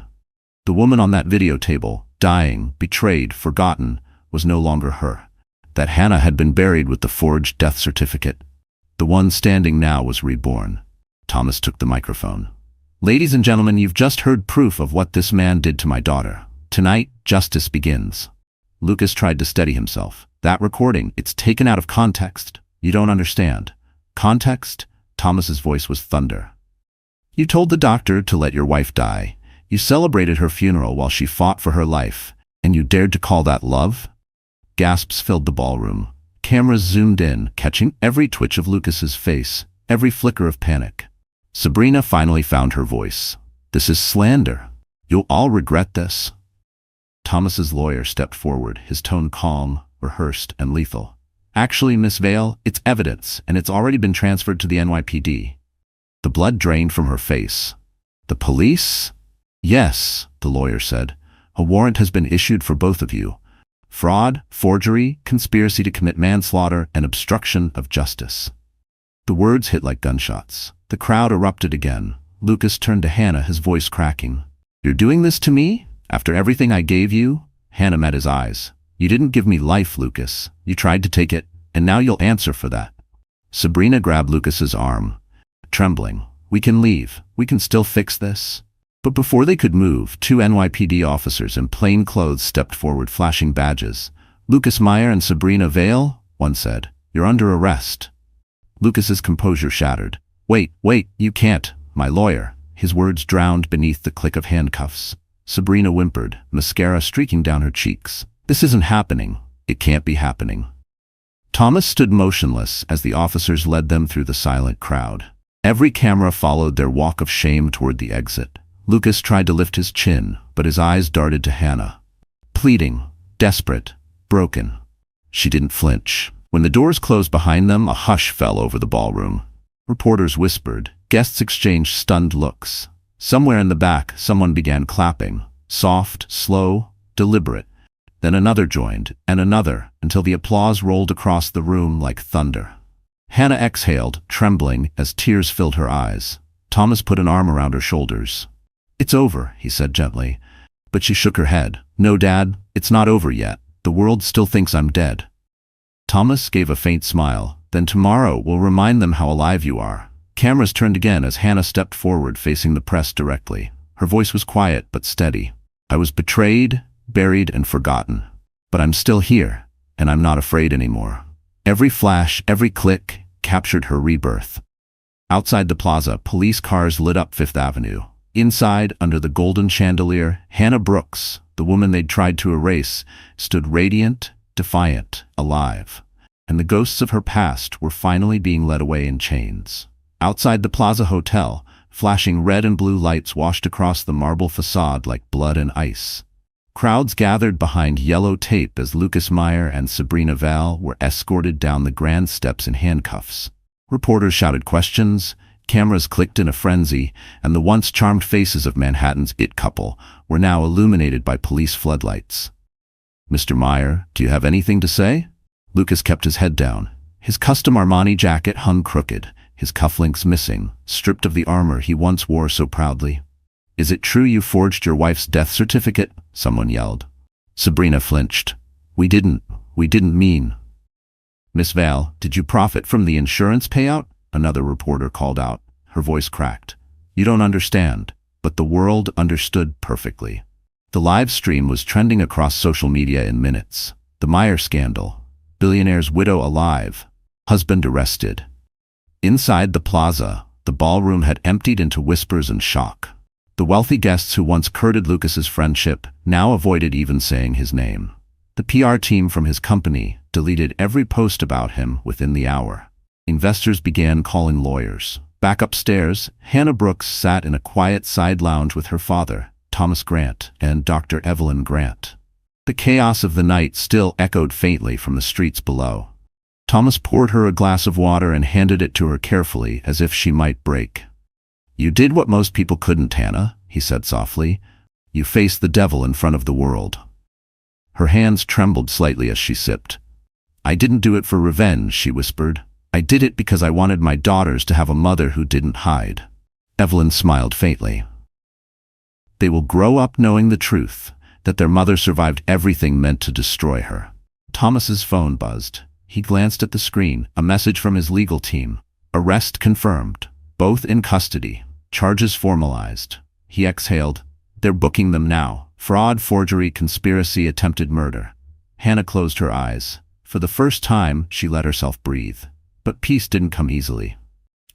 The woman on that video table, dying, betrayed, forgotten, was no longer her. That Hannah had been buried with the forged death certificate. The one standing now was reborn. Thomas took the microphone. "Ladies and gentlemen, you've just heard proof of what this man did to my daughter. Tonight, justice begins." Lucas tried to steady himself. "That recording, it's taken out of context. You don't understand." "Context?" Thomas's voice was thunder. "You told the doctor to let your wife die. You celebrated her funeral while she fought for her life, and you dared to call that love?" Gasps filled the ballroom. Cameras zoomed in, catching every twitch of Lucas's face, every flicker of panic. Sabrina finally found her voice. "This is slander. You'll all regret this." Thomas's lawyer stepped forward, his tone calm, rehearsed, and lethal. "Actually, Miss Vale, it's evidence, and it's already been transferred to the NYPD." The blood drained from her face. "The police?" "Yes," the lawyer said. "A warrant has been issued for both of you. Fraud, forgery, conspiracy to commit manslaughter, and obstruction of justice." The words hit like gunshots. The crowd erupted again. Lucas turned to Hannah, his voice cracking. "You're doing this to me? After everything I gave you?" Hannah met his eyes. "You didn't give me life, Lucas. You tried to take it, and now you'll answer for that." Sabrina grabbed Lucas's arm, trembling. "We can leave. We can still fix this." But before they could move, two NYPD officers in plain clothes stepped forward, flashing badges. "Lucas Meyer and Sabrina Vale," one said. "You're under arrest." Lucas's composure shattered. Wait, you can't. My lawyer." His words drowned beneath the click of handcuffs. Sabrina whimpered, mascara streaking down her cheeks. "This isn't happening. It can't be happening." Thomas stood motionless as the officers led them through the silent crowd. Every camera followed their walk of shame toward the exit. Lucas tried to lift his chin, but his eyes darted to Hannah. Pleading, desperate, broken. She didn't flinch. When the doors closed behind them, a hush fell over the ballroom. Reporters whispered. Guests exchanged stunned looks. Somewhere in the back, someone began clapping. Soft, slow, deliberate. Then another joined, and another, until the applause rolled across the room like thunder. Hannah exhaled, trembling, as tears filled her eyes. Thomas put an arm around her shoulders. "It's over," he said gently. But she shook her head. "No, Dad, it's not over yet. The world still thinks I'm dead." Thomas gave a faint smile. "Then tomorrow we'll remind them how alive you are." Cameras turned again as Hannah stepped forward, facing the press directly. Her voice was quiet but steady. "I was betrayed, buried, and forgotten. But I'm still here, and I'm not afraid anymore." Every flash, every click, captured her rebirth. Outside the plaza, police cars lit up Fifth Avenue. Inside, under the golden chandelier, Hannah Brooks, the woman they'd tried to erase, stood radiant, defiant, alive. And the ghosts of her past were finally being led away in chains. Outside the Plaza Hotel, flashing red and blue lights washed across the marble facade like blood and ice. Crowds gathered behind yellow tape as Lucas Meyer and Sabrina Vale were escorted down the grand steps in handcuffs. Reporters shouted questions, cameras clicked in a frenzy, and the once charmed faces of Manhattan's it couple were now illuminated by police floodlights. "Mr. Meyer, do you have anything to say?" Lucas kept his head down. His custom Armani jacket hung crooked, his cufflinks missing, stripped of the armor he once wore so proudly. "Is it true you forged your wife's death certificate?" someone yelled. Sabrina flinched. We didn't mean." "Miss Vale, did you profit from the insurance payout?" another reporter called out. Her voice cracked. "You don't understand." But the world understood perfectly. The live stream was trending across social media in minutes. The Meyer scandal. Billionaire's widow alive. Husband arrested. Inside the plaza, The ballroom had emptied into whispers and shock. The wealthy guests who once courted Lucas's friendship now avoided even saying his name. The PR team from his company deleted every post about him within the hour. Investors began calling lawyers. Back upstairs, Hannah Brooks sat in a quiet side lounge with her father, Thomas Grant, and Dr. Evelyn Grant. The chaos of the night still echoed faintly from the streets below. Thomas poured her a glass of water and handed it to her carefully, as if she might break. "You did what most people couldn't, Hannah," he said softly. "You faced the devil in front of the world." Her hands trembled slightly as she sipped. "I didn't do it for revenge," she whispered. "I did it because I wanted my daughters to have a mother who didn't hide." Evelyn smiled faintly. "They will grow up knowing the truth, that their mother survived everything meant to destroy her." Thomas's phone buzzed. He glanced at the screen, a message from his legal team. "Arrest confirmed. Both in custody. Charges formalized." He exhaled. "They're booking them now. Fraud, forgery, conspiracy, attempted murder." Hannah closed her eyes. For the first time, she let herself breathe. But peace didn't come easily.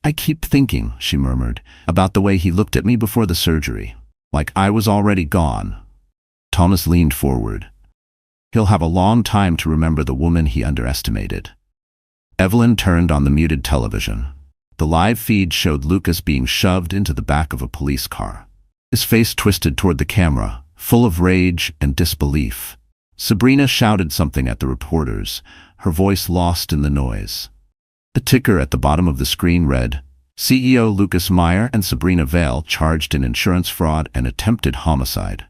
"I keep thinking," she murmured, "about the way he looked at me before the surgery. Like I was already gone." Thomas leaned forward. "He'll have a long time to remember the woman he underestimated." Evelyn turned on the muted television. The live feed showed Lucas being shoved into the back of a police car. His face twisted toward the camera, full of rage and disbelief. Sabrina shouted something at the reporters, her voice lost in the noise. The ticker at the bottom of the screen read, "CEO Lucas Meyer and Sabrina Vale charged in insurance fraud and attempted homicide."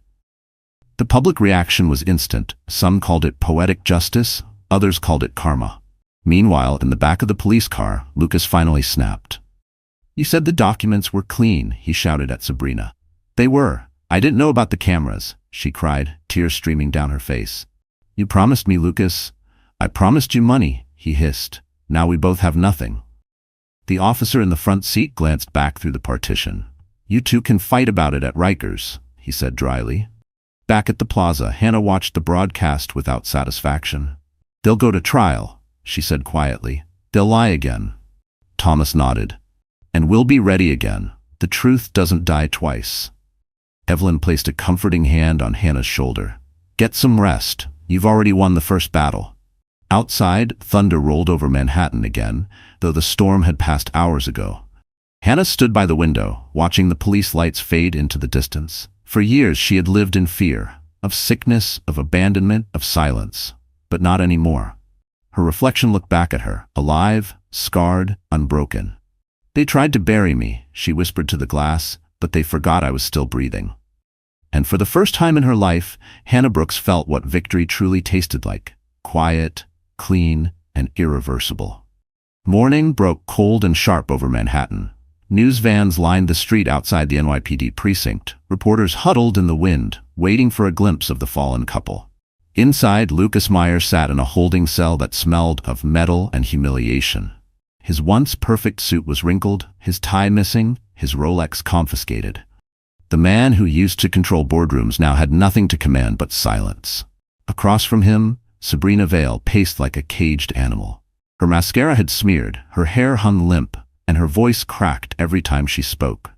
The public reaction was instant. Some called it poetic justice, others called it karma. Meanwhile, in the back of the police car, Lucas finally snapped. "You said the documents were clean," he shouted at Sabrina. "They were. I didn't know about the cameras," she cried, tears streaming down her face. "You promised me, Lucas." "I promised you money," he hissed. "Now we both have nothing." The officer in the front seat glanced back through the partition. "You two can fight about it at Rikers," he said dryly. Back at the plaza, Hannah watched the broadcast without satisfaction. "They'll go to trial," she said quietly. "They'll lie again." Thomas nodded. "And we'll be ready again. The truth doesn't die twice." Evelyn placed a comforting hand on Hannah's shoulder. "Get some rest. You've already won the first battle." Outside, thunder rolled over Manhattan again, though the storm had passed hours ago. Hannah stood by the window, watching the police lights fade into the distance. For years she had lived in fear, of sickness, of abandonment, of silence. But not anymore. Her reflection looked back at her, alive, scarred, unbroken. "They tried to bury me," she whispered to the glass, "but they forgot I was still breathing." And for the first time in her life, Hannah Brooks felt what victory truly tasted like. Quiet, clean, and irreversible. Morning broke cold and sharp over Manhattan. News vans lined the street outside the NYPD precinct. Reporters huddled in the wind, waiting for a glimpse of the fallen couple. Inside, Lucas Meyer sat in a holding cell that smelled of metal and humiliation. His once perfect suit was wrinkled, his tie missing, his Rolex confiscated. The man who used to control boardrooms now had nothing to command but silence. Across from him, Sabrina Vale paced like a caged animal. Her mascara had smeared, her hair hung limp, and her voice cracked every time she spoke.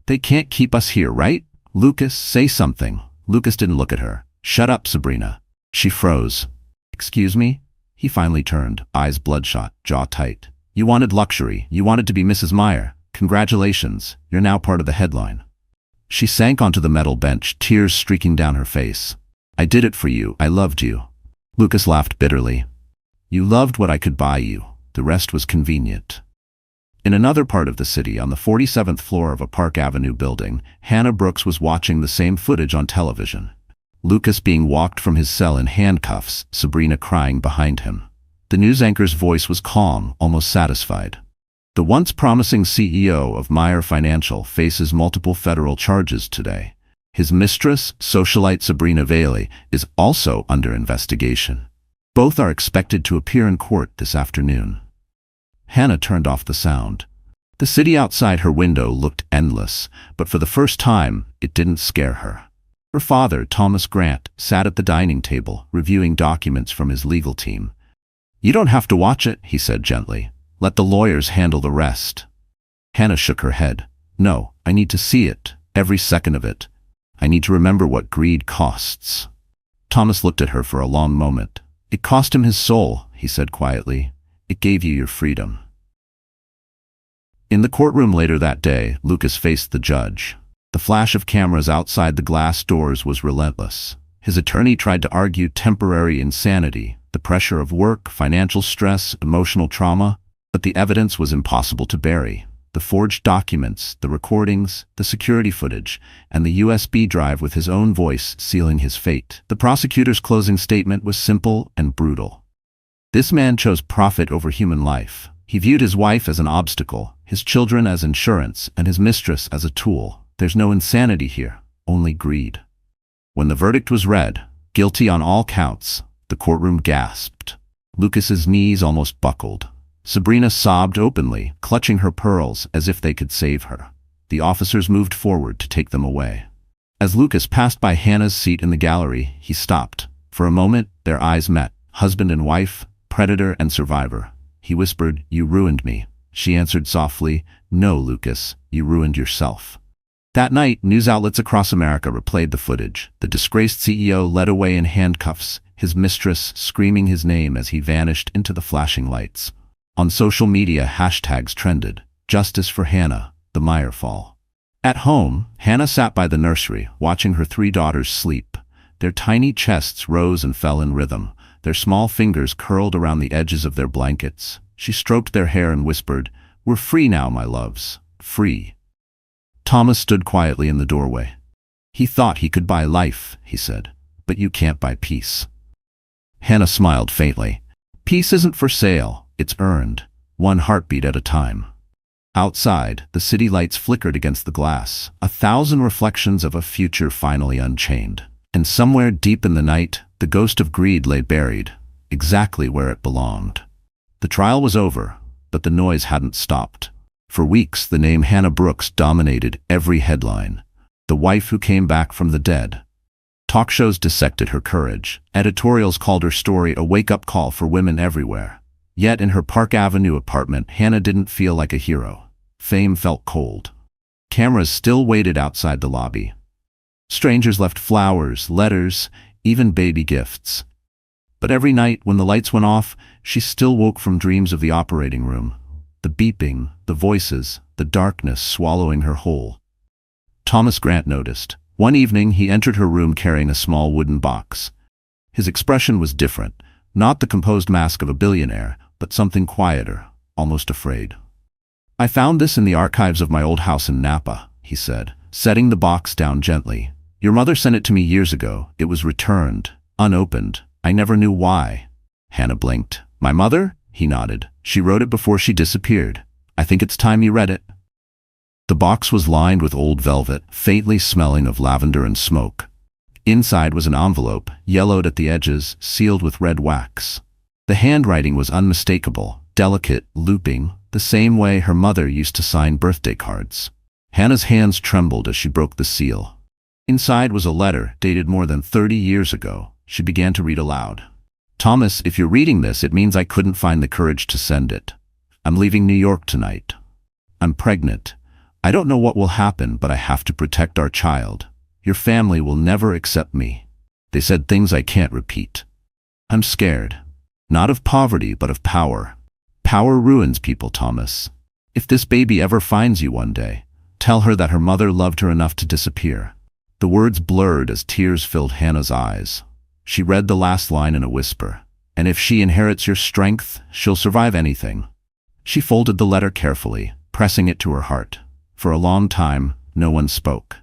"They can't keep us here, right? Lucas, say something." Lucas didn't look at her. "Shut up, Sabrina." She froze. "Excuse me?" He finally turned, eyes bloodshot, jaw tight. "You wanted luxury. You wanted to be Mrs. Meyer. Congratulations, you're now part of the headline." She sank onto the metal bench, tears streaking down her face. "I did it for you. I loved you." Lucas laughed bitterly. "You loved what I could buy you. The rest was convenient." In another part of the city, on the 47th floor of a Park Avenue building, Hannah Brooks was watching the same footage on television. Lucas being walked from his cell in handcuffs, Sabrina crying behind him. The news anchor's voice was calm, almost satisfied. "The once promising CEO of Meyer Financial faces multiple federal charges today. His mistress, socialite Sabrina Vale, is also under investigation. Both are expected to appear in court this afternoon." Hannah turned off the sound. The city outside her window looked endless, but for the first time, it didn't scare her. Her father, Thomas Grant, sat at the dining table, reviewing documents from his legal team. "You don't have to watch it," he said gently. "Let the lawyers handle the rest." Hannah shook her head. No, I need to see it, every second of it. I need to remember what greed costs. Thomas looked at her for a long moment. It cost him his soul, he said quietly. It gave you your freedom. In the courtroom later that day, Lucas faced the judge. The flash of cameras outside the glass doors was relentless. His attorney tried to argue temporary insanity, the pressure of work, financial stress, emotional trauma, but the evidence was impossible to bury. The forged documents, the recordings, the security footage, and the USB drive with his own voice sealing his fate. The prosecutor's closing statement was simple and brutal. This man chose profit over human life. He viewed his wife as an obstacle, his children as insurance, and his mistress as a tool. There's no insanity here, only greed. When the verdict was read, guilty on all counts, the courtroom gasped. Lucas's knees almost buckled. Sabrina sobbed openly, clutching her pearls as if they could save her. The officers moved forward to take them away. As Lucas passed by Hannah's seat in the gallery, he stopped. For a moment, their eyes met, husband and wife, predator and survivor. He whispered, "You ruined me." She answered softly, "No, Lucas, you ruined yourself." That night, news outlets across America replayed the footage. The disgraced CEO led away in handcuffs, his mistress screaming his name as he vanished into the flashing lights. On social media, hashtags trended. Justice for Hannah, the Meyer fall. At home, Hannah sat by the nursery, watching her 3 daughters sleep. Their tiny chests rose and fell in rhythm. Their small fingers curled around the edges of their blankets. She stroked their hair and whispered, "We're free now, my loves. Free." Thomas stood quietly in the doorway. "He thought he could buy life," he said, "but you can't buy peace." Hannah smiled faintly. "Peace isn't for sale. It's earned, one heartbeat at a time." Outside, the city lights flickered against the glass, 1,000 reflections of a future finally unchained. And somewhere deep in the night, the ghost of greed lay buried, exactly where it belonged. The trial was over, but the noise hadn't stopped. For weeks, the name Hannah Brooks dominated every headline. The wife who came back from the dead. Talk shows dissected her courage. Editorials called her story a wake-up call for women everywhere. Yet in her Park Avenue apartment, Hannah didn't feel like a hero. Fame felt cold. Cameras still waited outside the lobby. Strangers left flowers, letters, even baby gifts. But every night, when the lights went off, she still woke from dreams of the operating room. The beeping, the voices, the darkness swallowing her whole. Thomas Grant noticed. One evening, he entered her room carrying a small wooden box. His expression was different, not the composed mask of a billionaire, but something quieter, almost afraid. "I found this in the archives of my old house in Napa," he said, setting the box down gently. "Your mother sent it to me years ago. It was returned, unopened. I never knew why." Hannah blinked. "My mother?" He nodded. "She wrote it before she disappeared. I think it's time you read it." The box was lined with old velvet, faintly smelling of lavender and smoke. Inside was an envelope, yellowed at the edges, sealed with red wax. The handwriting was unmistakable, delicate, looping, the same way her mother used to sign birthday cards. Hannah's hands trembled as she broke the seal. Inside was a letter dated more than 30 years ago. She began to read aloud. "Thomas, if you're reading this, it means I couldn't find the courage to send it. I'm leaving New York tonight. I'm pregnant. I don't know what will happen, but I have to protect our child. Your family will never accept me. They said things I can't repeat. I'm scared. Not of poverty, but of power. Power ruins people, Thomas. If this baby ever finds you one day, tell her that her mother loved her enough to disappear." The words blurred as tears filled Hannah's eyes. She read the last line in a whisper. "And if she inherits your strength, she'll survive anything." She folded the letter carefully, pressing it to her heart. For a long time, no one spoke.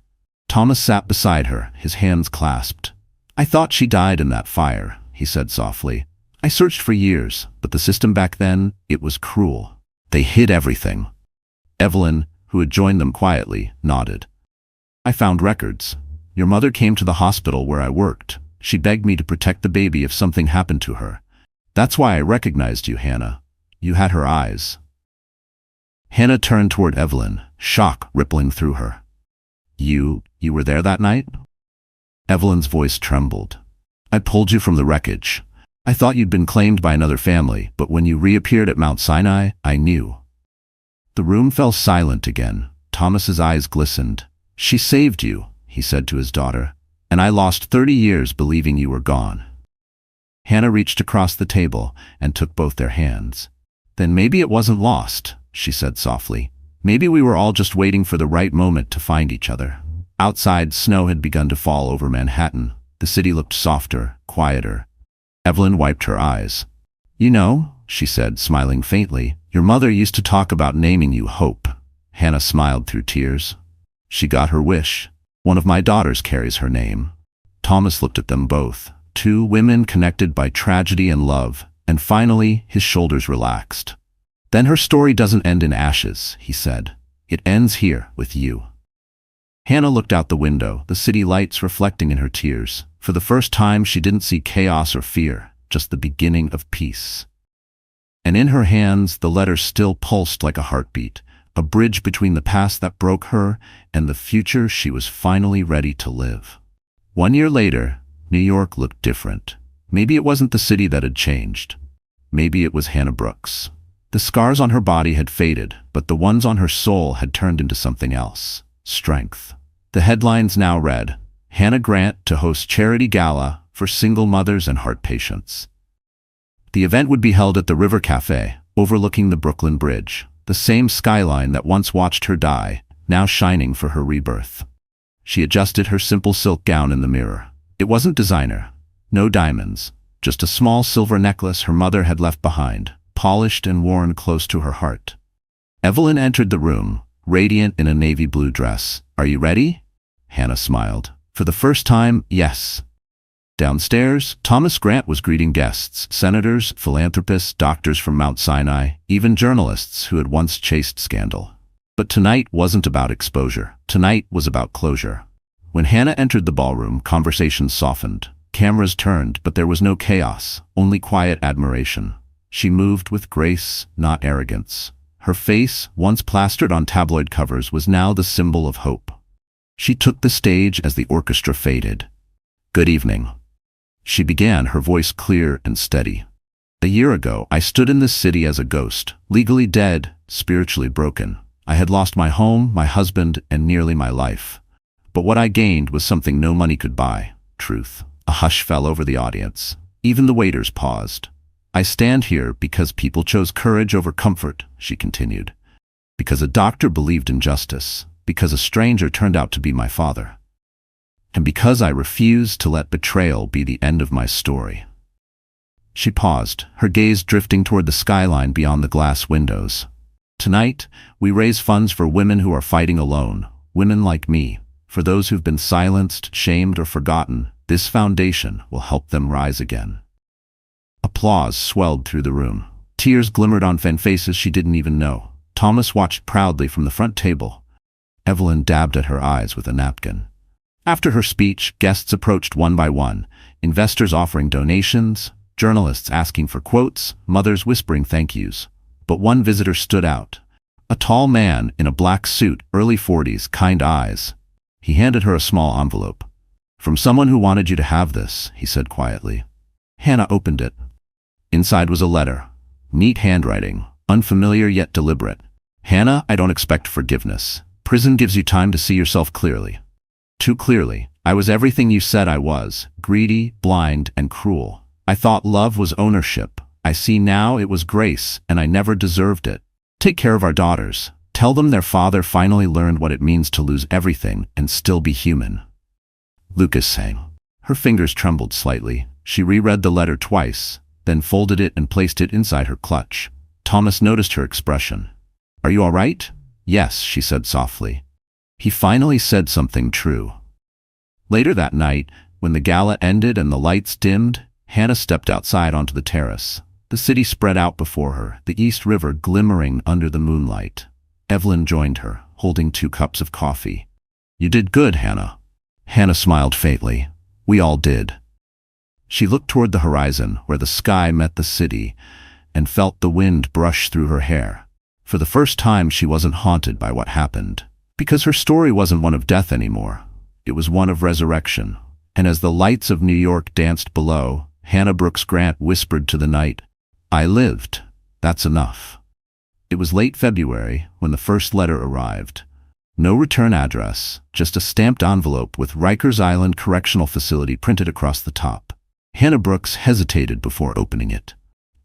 Thomas sat beside her, his hands clasped. "I thought she died in that fire," he said softly. "I searched for years, but the system back then, it was cruel. They hid everything." Evelyn, who had joined them quietly, nodded. "I found records. Your mother came to the hospital where I worked. She begged me to protect the baby if something happened to her. That's why I recognized you, Hannah. You had her eyes." Hannah turned toward Evelyn, shock rippling through her. You were there that night?" Evelyn's voice trembled. "I pulled you from the wreckage. I thought you'd been claimed by another family, but when you reappeared at Mount Sinai, I knew." The room fell silent again. Thomas's eyes glistened. "She saved you," he said to his daughter, "and I lost 30 years believing you were gone." Hannah reached across the table and took both their hands. "Then maybe it wasn't lost," she said softly. "Maybe we were all just waiting for the right moment to find each other." Outside, snow had begun to fall over Manhattan. The city looked softer, quieter. Evelyn wiped her eyes. "You know," she said, smiling faintly, "your mother used to talk about naming you Hope." Hannah smiled through tears. "She got her wish. One of my daughters carries her name." Thomas looked at them both, two women connected by tragedy and love, and finally his shoulders relaxed. "Then her story doesn't end in ashes," he said. "It ends here with you." Hannah looked out the window, the city lights reflecting in her tears. For the first time, she didn't see chaos or fear, just the beginning of peace. And in her hands, the letter still pulsed like a heartbeat, a bridge between the past that broke her and the future she was finally ready to live. 1 year later, New York looked different. Maybe it wasn't the city that had changed. Maybe it was Hannah Brooks. The scars on her body had faded, but the ones on her soul had turned into something else: strength. The headlines now read, "Hannah Grant to host charity gala for single mothers and heart patients." The event would be held at the River Cafe, overlooking the Brooklyn Bridge, the same skyline that once watched her die, now shining for her rebirth. She adjusted her simple silk gown in the mirror. It wasn't designer, no diamonds, just a small silver necklace her mother had left behind, polished and worn close to her heart. Evelyn entered the room, radiant in a navy blue dress. "Are you ready?" Hannah smiled. "For the first time, yes." Downstairs, Thomas Grant was greeting guests, senators, philanthropists, doctors from Mount Sinai, even journalists who had once chased scandal. But tonight wasn't about exposure. Tonight was about closure. When Hannah entered the ballroom, conversations softened. Cameras turned, but there was no chaos, only quiet admiration. She moved with grace, not arrogance. Her face, once plastered on tabloid covers, was now the symbol of hope. She took the stage as the orchestra faded. "Good evening," she began, her voice clear and steady. "A year ago, I stood in this city as a ghost, legally dead, spiritually broken. I had lost my home, my husband, and nearly my life. But what I gained was something no money could buy: truth." A hush fell over the audience. Even the waiters paused. "I stand here because people chose courage over comfort," she continued. "Because a doctor believed in justice. Because a stranger turned out to be my father. And because I refused to let betrayal be the end of my story." She paused, her gaze drifting toward the skyline beyond the glass windows. "Tonight, we raise funds for women who are fighting alone, women like me. For those who've been silenced, shamed, or forgotten, this foundation will help them rise again." Applause swelled through the room. Tears glimmered on faces she didn't even know. Thomas watched proudly from the front table. Evelyn dabbed at her eyes with a napkin. After her speech, guests approached one by one, investors offering donations, journalists asking for quotes, mothers whispering thank yous. But one visitor stood out. A tall man in a black suit, early 40s, kind eyes. He handed her a small envelope. "From someone who wanted you to have this," he said quietly. Hannah opened it. Inside was a letter. Neat handwriting, unfamiliar yet deliberate. "Hannah, I don't expect forgiveness. Prison gives you time to see yourself clearly. Too clearly. I was everything you said I was, greedy, blind, and cruel. I thought love was ownership. I see now it was grace, and I never deserved it. Take care of our daughters. Tell them their father finally learned what it means to lose everything and still be human." Lucas sang. Her fingers trembled slightly. She reread the letter twice, then folded it and placed it inside her clutch. Thomas noticed her expression. "Are you all right?" "Yes," she said softly. He finally said something true. Later that night, when the gala ended and the lights dimmed, Hannah stepped outside onto the terrace. The city spread out before her, the East River glimmering under the moonlight. Evelyn joined her, holding 2 cups of coffee. "You did good, Hannah." Hannah smiled faintly. "We all did." She looked toward the horizon, where the sky met the city, and felt the wind brush through her hair. For the first time, she wasn't haunted by what happened, because her story wasn't one of death anymore. It was one of resurrection. And as the lights of New York danced below, Hannah Brooks Grant whispered to the night, "I lived. That's enough." It was late February when the first letter arrived. No return address, just a stamped envelope with Rikers Island Correctional Facility printed across the top. Hannah Brooks hesitated before opening it.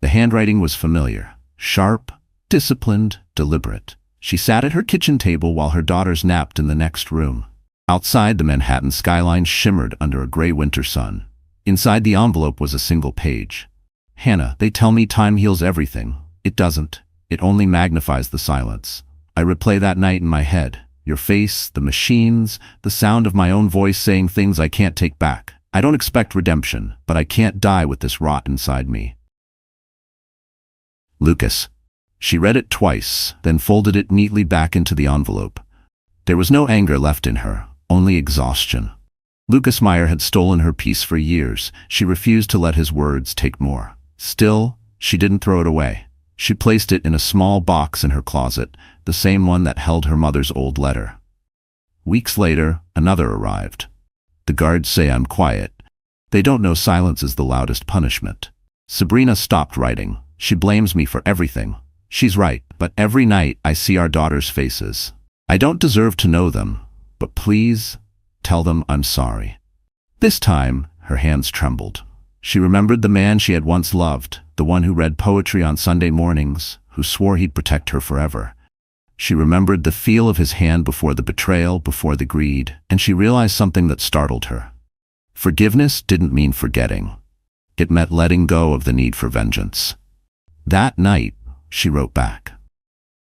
The handwriting was familiar, sharp, disciplined, deliberate. She sat at her kitchen table while her daughters napped in the next room. Outside, the Manhattan skyline shimmered under a gray winter sun. Inside the envelope was a single page. "Hannah, they tell me time heals everything. It doesn't. It only magnifies the silence. I replay that night in my head. Your face, the machines, the sound of my own voice saying things I can't take back. I don't expect redemption, but I can't die with this rot inside me. Lucas." She read it twice, then folded it neatly back into the envelope. There was no anger left in her, only exhaustion. Lucas Meyer had stolen her peace for years. She refused to let his words take more. Still, she didn't throw it away. She placed it in a small box in her closet, the same one that held her mother's old letter. Weeks later, another arrived. "The guards say I'm quiet. They don't know silence is the loudest punishment." Sabrina stopped writing. "She blames me for everything. She's right, but every night I see our daughters' faces. I don't deserve to know them, but please, tell them I'm sorry." This time, her hands trembled. She remembered the man she had once loved, the one who read poetry on Sunday mornings, who swore he'd protect her forever. She remembered the feel of his hand before the betrayal, before the greed, and she realized something that startled her. Forgiveness didn't mean forgetting. It meant letting go of the need for vengeance. That night, she wrote back,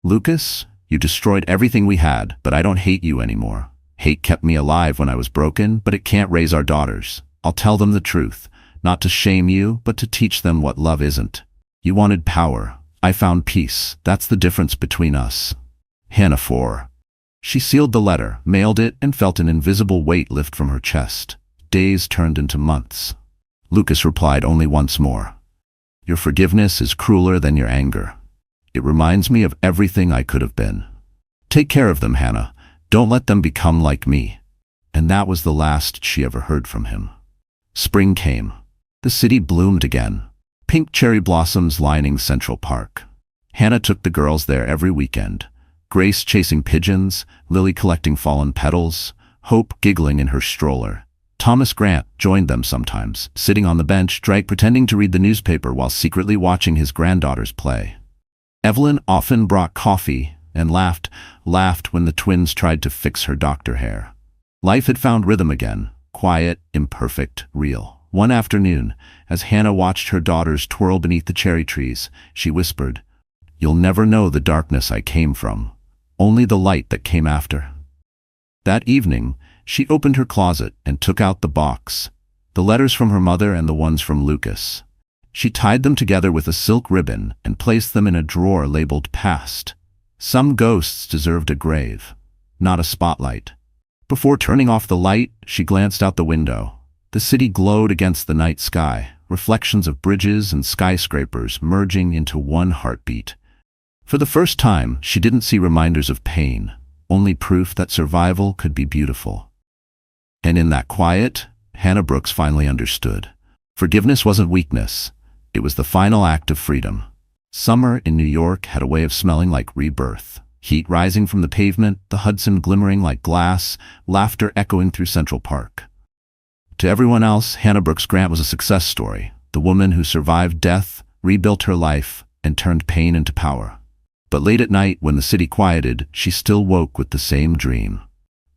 "Lucas, you destroyed everything we had, but I don't hate you anymore. Hate kept me alive when I was broken, but it can't raise our daughters. I'll tell them the truth, not to shame you, but to teach them what love isn't. You wanted power. I found peace. That's the difference between us. Hannah 4." She sealed the letter, mailed it, and felt an invisible weight lift from her chest. Days turned into months. Lucas replied only once more. "Your forgiveness is crueler than your anger. It reminds me of everything I could have been. Take care of them, Hannah. Don't let them become like me." And that was the last she ever heard from him. Spring came. The city bloomed again. Pink cherry blossoms lining Central Park. Hannah took the girls there every weekend. Grace chasing pigeons, Lily collecting fallen petals, Hope giggling in her stroller. Thomas Grant joined them sometimes, sitting on the bench, pretending to read the newspaper while secretly watching his granddaughters play. Evelyn often brought coffee and laughed when the twins tried to fix her doctor hair. Life had found rhythm again, quiet, imperfect, real. One afternoon, as Hannah watched her daughters twirl beneath the cherry trees, she whispered, "You'll never know the darkness I came from, only the light that came after." That evening, she opened her closet and took out the box, the letters from her mother and the ones from Lucas. She tied them together with a silk ribbon and placed them in a drawer labeled Past. Some ghosts deserved a grave, not a spotlight. Before turning off the light, she glanced out the window. The city glowed against the night sky, reflections of bridges and skyscrapers merging into one heartbeat. For the first time, she didn't see reminders of pain, only proof that survival could be beautiful. And in that quiet, Hannah Brooks finally understood. Forgiveness wasn't weakness. It was the final act of freedom. Summer in New York had a way of smelling like rebirth. Heat rising from the pavement, the Hudson glimmering like glass, laughter echoing through Central Park. To everyone else, Hannah Brooks Grant was a success story. The woman who survived death, rebuilt her life, and turned pain into power. But late at night, when the city quieted, she still woke with the same dream.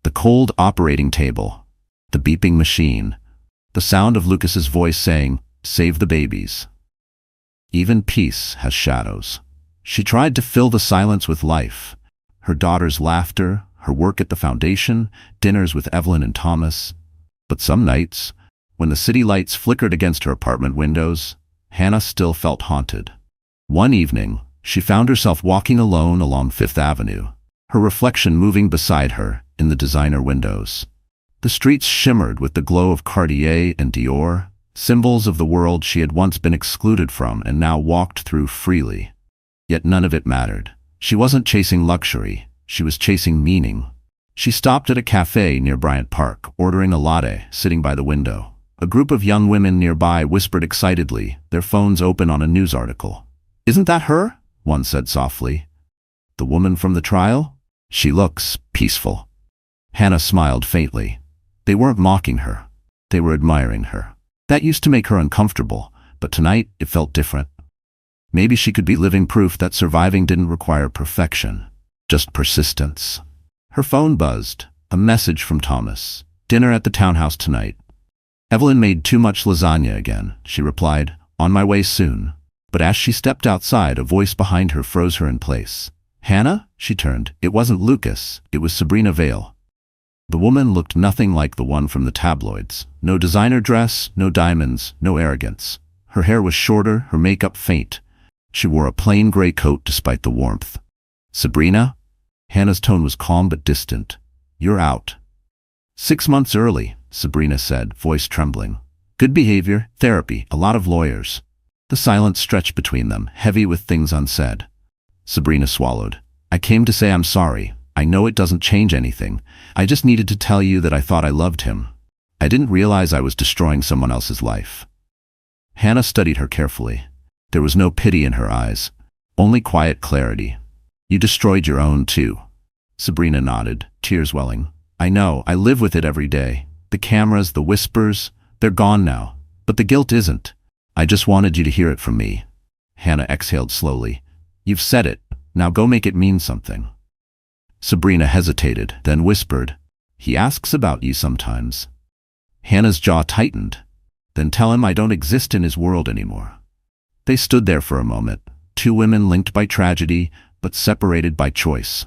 The cold operating table, the beeping machine, the sound of Lucas's voice saying, "Save the babies." Even peace has shadows. She tried to fill the silence with life. Her daughter's laughter, her work at the foundation, dinners with Evelyn and Thomas. But some nights, when the city lights flickered against her apartment windows, Hannah still felt haunted. One evening, she found herself walking alone along Fifth Avenue, her reflection moving beside her in the designer windows. The streets shimmered with the glow of Cartier and Dior, symbols of the world she had once been excluded from and now walked through freely. Yet none of it mattered. She wasn't chasing luxury, she was chasing meaning. She stopped at a cafe near Bryant Park, ordering a latte, sitting by the window. A group of young women nearby whispered excitedly, their phones open on a news article. "Isn't that her?" one said softly. The woman from the trial? She looks peaceful. Hannah smiled faintly. They weren't mocking her. They were admiring her. That used to make her uncomfortable, but tonight it felt different. Maybe she could be living proof that surviving didn't require perfection, just persistence. Her phone buzzed. A message from Thomas. Dinner at the townhouse tonight. Evelyn made too much lasagna again, she replied. On my way soon. But as she stepped outside, a voice behind her froze her in place. Hannah? She turned. It wasn't Lucas. It was Sabrina Vale. The woman looked nothing like the one from the tabloids. No designer dress, no diamonds, no arrogance. Her hair was shorter, her makeup faint. She wore a plain gray coat despite the warmth. Sabrina? Hannah's tone was calm but distant. You're out. 6 months early, Sabrina said, voice trembling. Good behavior, therapy, a lot of lawyers. The silence stretched between them, heavy with things unsaid. Sabrina swallowed. I came to say I'm sorry. I know it doesn't change anything. I just needed to tell you that I thought I loved him. I didn't realize I was destroying someone else's life. Hannah studied her carefully. There was no pity in her eyes, only quiet clarity. You destroyed your own too. Sabrina nodded, tears welling. I know, I live with it every day. The cameras, the whispers, they're gone now. But the guilt isn't. I just wanted you to hear it from me. Hannah exhaled slowly. You've said it. Now go make it mean something. Sabrina hesitated, then whispered, He asks about you sometimes. Hannah's jaw tightened. Then tell him I don't exist in his world anymore. They stood there for a moment, two women linked by tragedy, but separated by choice.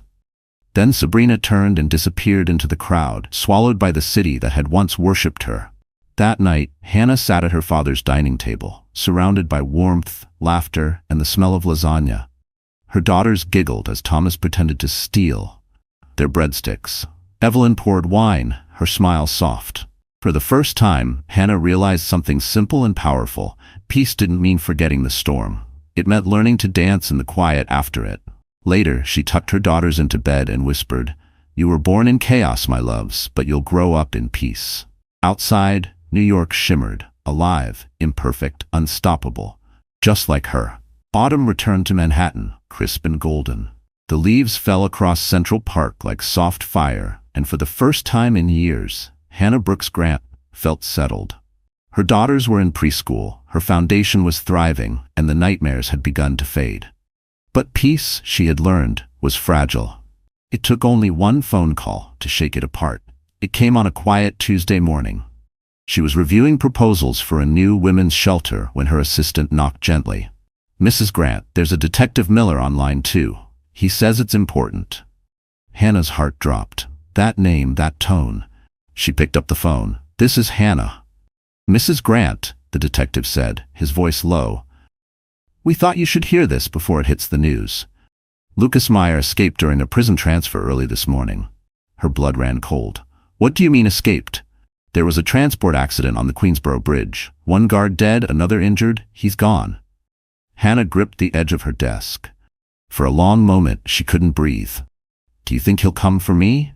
Then Sabrina turned and disappeared into the crowd, swallowed by the city that had once worshipped her. That night, Hannah sat at her father's dining table, surrounded by warmth, laughter, and the smell of lasagna. Her daughters giggled as Thomas pretended to steal their breadsticks. Evelyn poured wine, her smile soft. For the first time, Hannah realized something simple and powerful. Peace didn't mean forgetting the storm. It meant learning to dance in the quiet after it. Later, she tucked her daughters into bed and whispered, You were born in chaos, my loves, but you'll grow up in peace. Outside, New York shimmered, alive, imperfect, unstoppable, just like her. Autumn returned to Manhattan, crisp and golden. The leaves fell across Central Park like soft fire, and for the first time in years, Hannah Brooks Grant felt settled. Her daughters were in preschool, her foundation was thriving, and the nightmares had begun to fade. But peace, she had learned, was fragile. It took only one phone call to shake it apart. It came on a quiet Tuesday morning. She was reviewing proposals for a new women's shelter when her assistant knocked gently. Mrs. Grant, there's a Detective Miller on line 2. He says it's important. Hannah's heart dropped. That name, that tone. She picked up the phone. This is Hannah. Mrs. Grant, the detective said, his voice low. We thought you should hear this before it hits the news. Lucas Meyer escaped during a prison transfer early this morning. Her blood ran cold. What do you mean escaped? There was a transport accident on the Queensboro Bridge. One guard dead, another injured. He's gone. Hannah gripped the edge of her desk. For a long moment, she couldn't breathe. Do you think he'll come for me?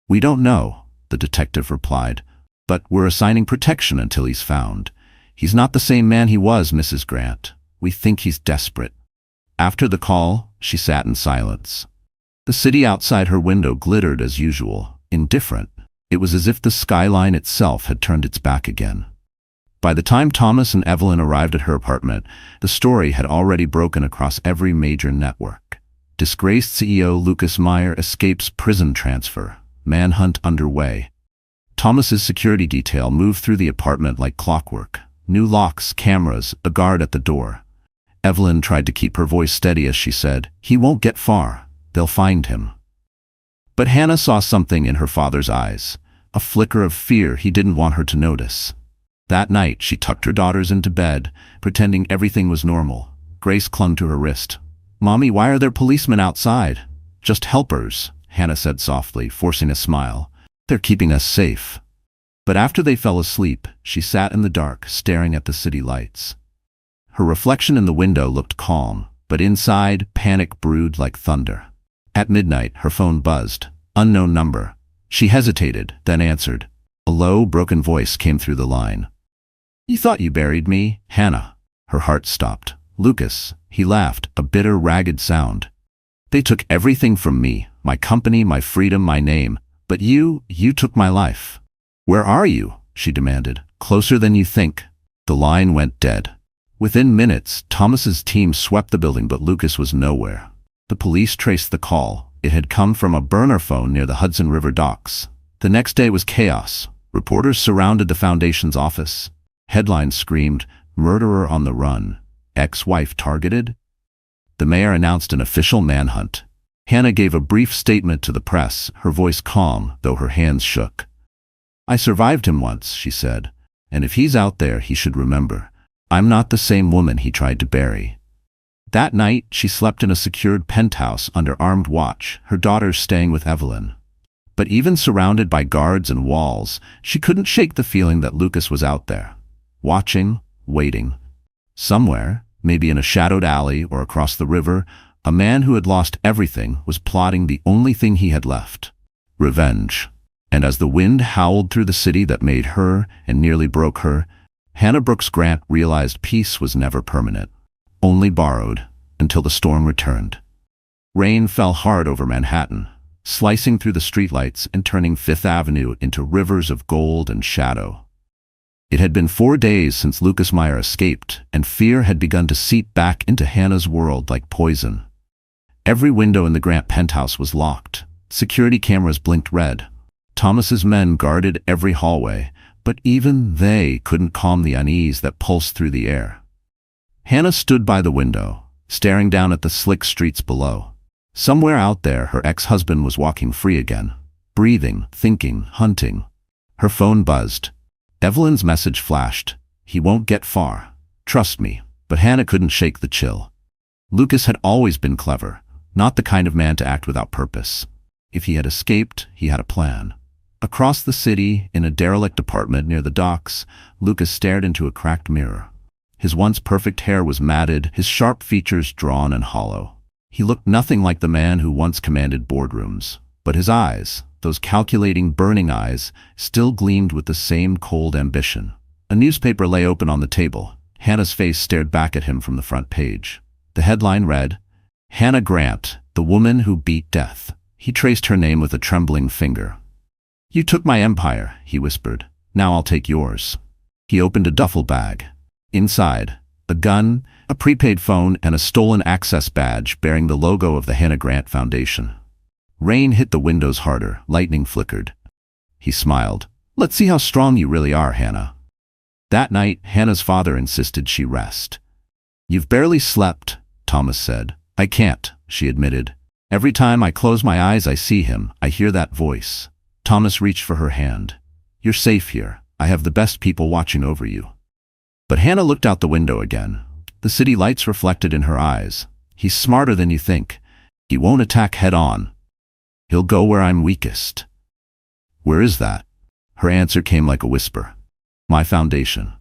We don't know, the detective replied, but we're assigning protection until he's found. He's not the same man he was, Mrs. Grant. We think he's desperate. After the call, she sat in silence. The city outside her window glittered as usual, indifferent. It was as if the skyline itself had turned its back again. By the time Thomas and Evelyn arrived at her apartment, the story had already broken across every major network. Disgraced CEO Lucas Meyer escapes prison transfer. Manhunt underway. Thomas's security detail moved through the apartment like clockwork. New locks, cameras, a guard at the door. Evelyn tried to keep her voice steady as she said, He won't get far. They'll find him. But Hannah saw something in her father's eyes, a flicker of fear he didn't want her to notice. That night, she tucked her daughters into bed, pretending everything was normal. Grace clung to her wrist. Mommy, why are there policemen outside? Just helpers, Hannah said softly, forcing a smile. They're keeping us safe. But after they fell asleep, she sat in the dark, staring at the city lights. Her reflection in the window looked calm, but inside, panic brewed like thunder. At midnight, her phone buzzed. Unknown number. She hesitated, then answered. A low, broken voice came through the line. You thought you buried me, Hannah. Her heart stopped. Lucas, he laughed, a bitter, ragged sound. They took everything from me, my company, my freedom, my name. But you took my life. Where are you? She demanded. Closer than you think. The line went dead. Within minutes, Thomas's team swept the building, but Lucas was nowhere. The police traced the call. It had come from a burner phone near the Hudson River docks. The next day was chaos. Reporters surrounded the foundation's office. Headlines screamed, "Murderer on the run. Ex-wife targeted." The mayor announced an official manhunt. Hannah gave a brief statement to the press, her voice calm, though her hands shook. "I survived him once," she said, "and if he's out there, he should remember. I'm not the same woman he tried to bury." That night, she slept in a secured penthouse under armed watch, her daughters staying with Evelyn. But even surrounded by guards and walls, she couldn't shake the feeling that Lucas was out there, watching, waiting. Somewhere, maybe in a shadowed alley or across the river, a man who had lost everything was plotting the only thing he had left: revenge. And as the wind howled through the city that made her and nearly broke her, Hannah Brooks Grant realized peace was never permanent, only borrowed, until the storm returned. Rain fell hard over Manhattan, slicing through the streetlights and turning Fifth Avenue into rivers of gold and shadow. It had been 4 days since Lucas Meyer escaped, and fear had begun to seep back into Hannah's world like poison. Every window in the Grant penthouse was locked. Security cameras blinked red. Thomas's men guarded every hallway, but even they couldn't calm the unease that pulsed through the air. Hannah stood by the window, staring down at the slick streets below. Somewhere out there, her ex-husband was walking free again, breathing, thinking, hunting. Her phone buzzed. Evelyn's message flashed. "He won't get far. Trust me." But Hannah couldn't shake the chill. Lucas had always been clever, not the kind of man to act without purpose. If he had escaped, he had a plan. Across the city, in a derelict apartment near the docks, Lucas stared into a cracked mirror. His once perfect hair was matted, his sharp features drawn and hollow. He looked nothing like the man who once commanded boardrooms, but his eyes, those calculating, burning eyes, still gleamed with the same cold ambition. A newspaper lay open on the table. Hannah's face stared back at him from the front page. The headline read, "Hannah Grant, the woman who beat death." He traced her name with a trembling finger. "You took my empire," he whispered. "Now I'll take yours." He opened a duffel bag. Inside, a gun, a prepaid phone, and a stolen access badge bearing the logo of the Hannah Grant Foundation. Rain hit the windows harder, lightning flickered. He smiled. "Let's see how strong you really are, Hannah." That night, Hannah's father insisted she rest. "You've barely slept," Thomas said. "I can't," she admitted. "Every time I close my eyes, I see him. I hear that voice." Thomas reached for her hand. "You're safe here. I have the best people watching over you." But Hannah looked out the window again. The city lights reflected in her eyes. "He's smarter than you think. He won't attack head-on. He'll go where I'm weakest." "Where is that?" Her answer came like a whisper. "My foundation."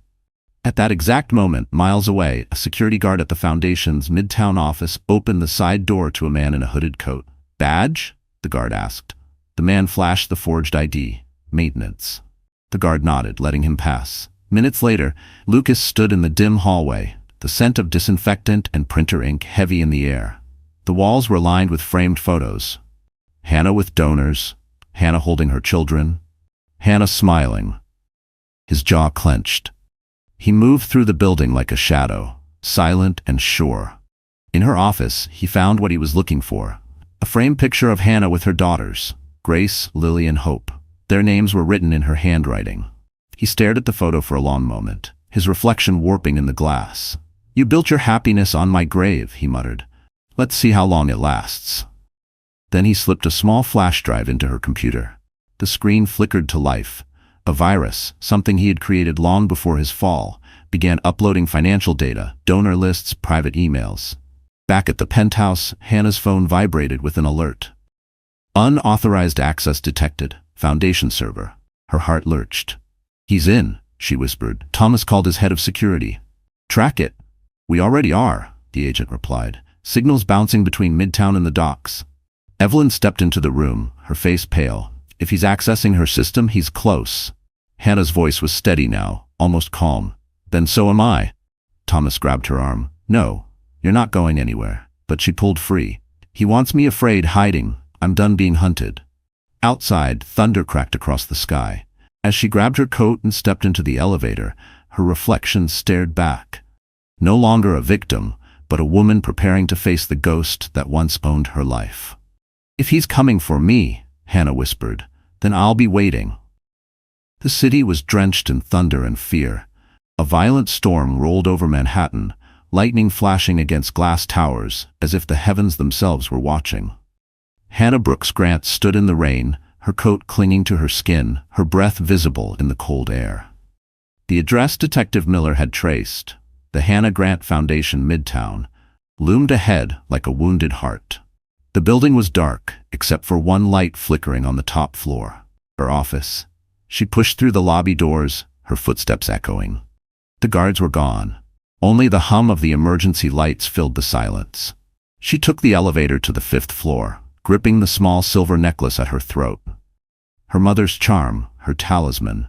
At that exact moment, miles away, a security guard at the foundation's midtown office opened the side door to a man in a hooded coat. "Badge?" the guard asked. The man flashed the forged ID. "Maintenance." The guard nodded, letting him pass. Minutes later, Lucas stood in the dim hallway, the scent of disinfectant and printer ink heavy in the air. The walls were lined with framed photos. Hannah with donors, Hannah holding her children, Hannah smiling. His jaw clenched. He moved through the building like a shadow, silent and sure. In her office, he found what he was looking for: a framed picture of Hannah with her daughters, Grace, Lily, and Hope. Their names were written in her handwriting. He stared at the photo for a long moment, his reflection warping in the glass. "You built your happiness on my grave," he muttered. "Let's see how long it lasts." Then he slipped a small flash drive into her computer. The screen flickered to life. A virus, something he had created long before his fall, began uploading financial data, donor lists, private emails. Back at the penthouse, Hannah's phone vibrated with an alert. "Unauthorized access detected. Foundation server." Her heart lurched. "He's in," she whispered. "Thomas called his head of security." "Track it." "We already are," the agent replied. "Signals bouncing between Midtown and the docks." Evelyn stepped into the room, her face pale. "If he's accessing her system, he's close." Hannah's voice was steady now, almost calm. "Then so am I." Thomas grabbed her arm. "No, you're not going anywhere." But she pulled free. He wants me afraid, hiding. I'm done being hunted. Outside, thunder cracked across the sky. As she grabbed her coat and stepped into the elevator, her reflection stared back. No longer a victim, but a woman preparing to face the ghost that once owned her life. "If he's coming for me," Hannah whispered, "then I'll be waiting." The city was drenched in thunder and fear. A violent storm rolled over Manhattan, lightning flashing against glass towers as if the heavens themselves were watching. Hannah Brooks Grant stood in the rain, her coat clinging to her skin, her breath visible in the cold air. The address Detective Miller had traced, the Hannah Grant Foundation, Midtown, loomed ahead like a wounded heart. The building was dark, except for one light flickering on the top floor. Her office. She pushed through the lobby doors, her footsteps echoing. The guards were gone. Only the hum of the emergency lights filled the silence. She took the elevator to the 5th floor, gripping the small silver necklace at her throat. Her mother's charm, her talisman.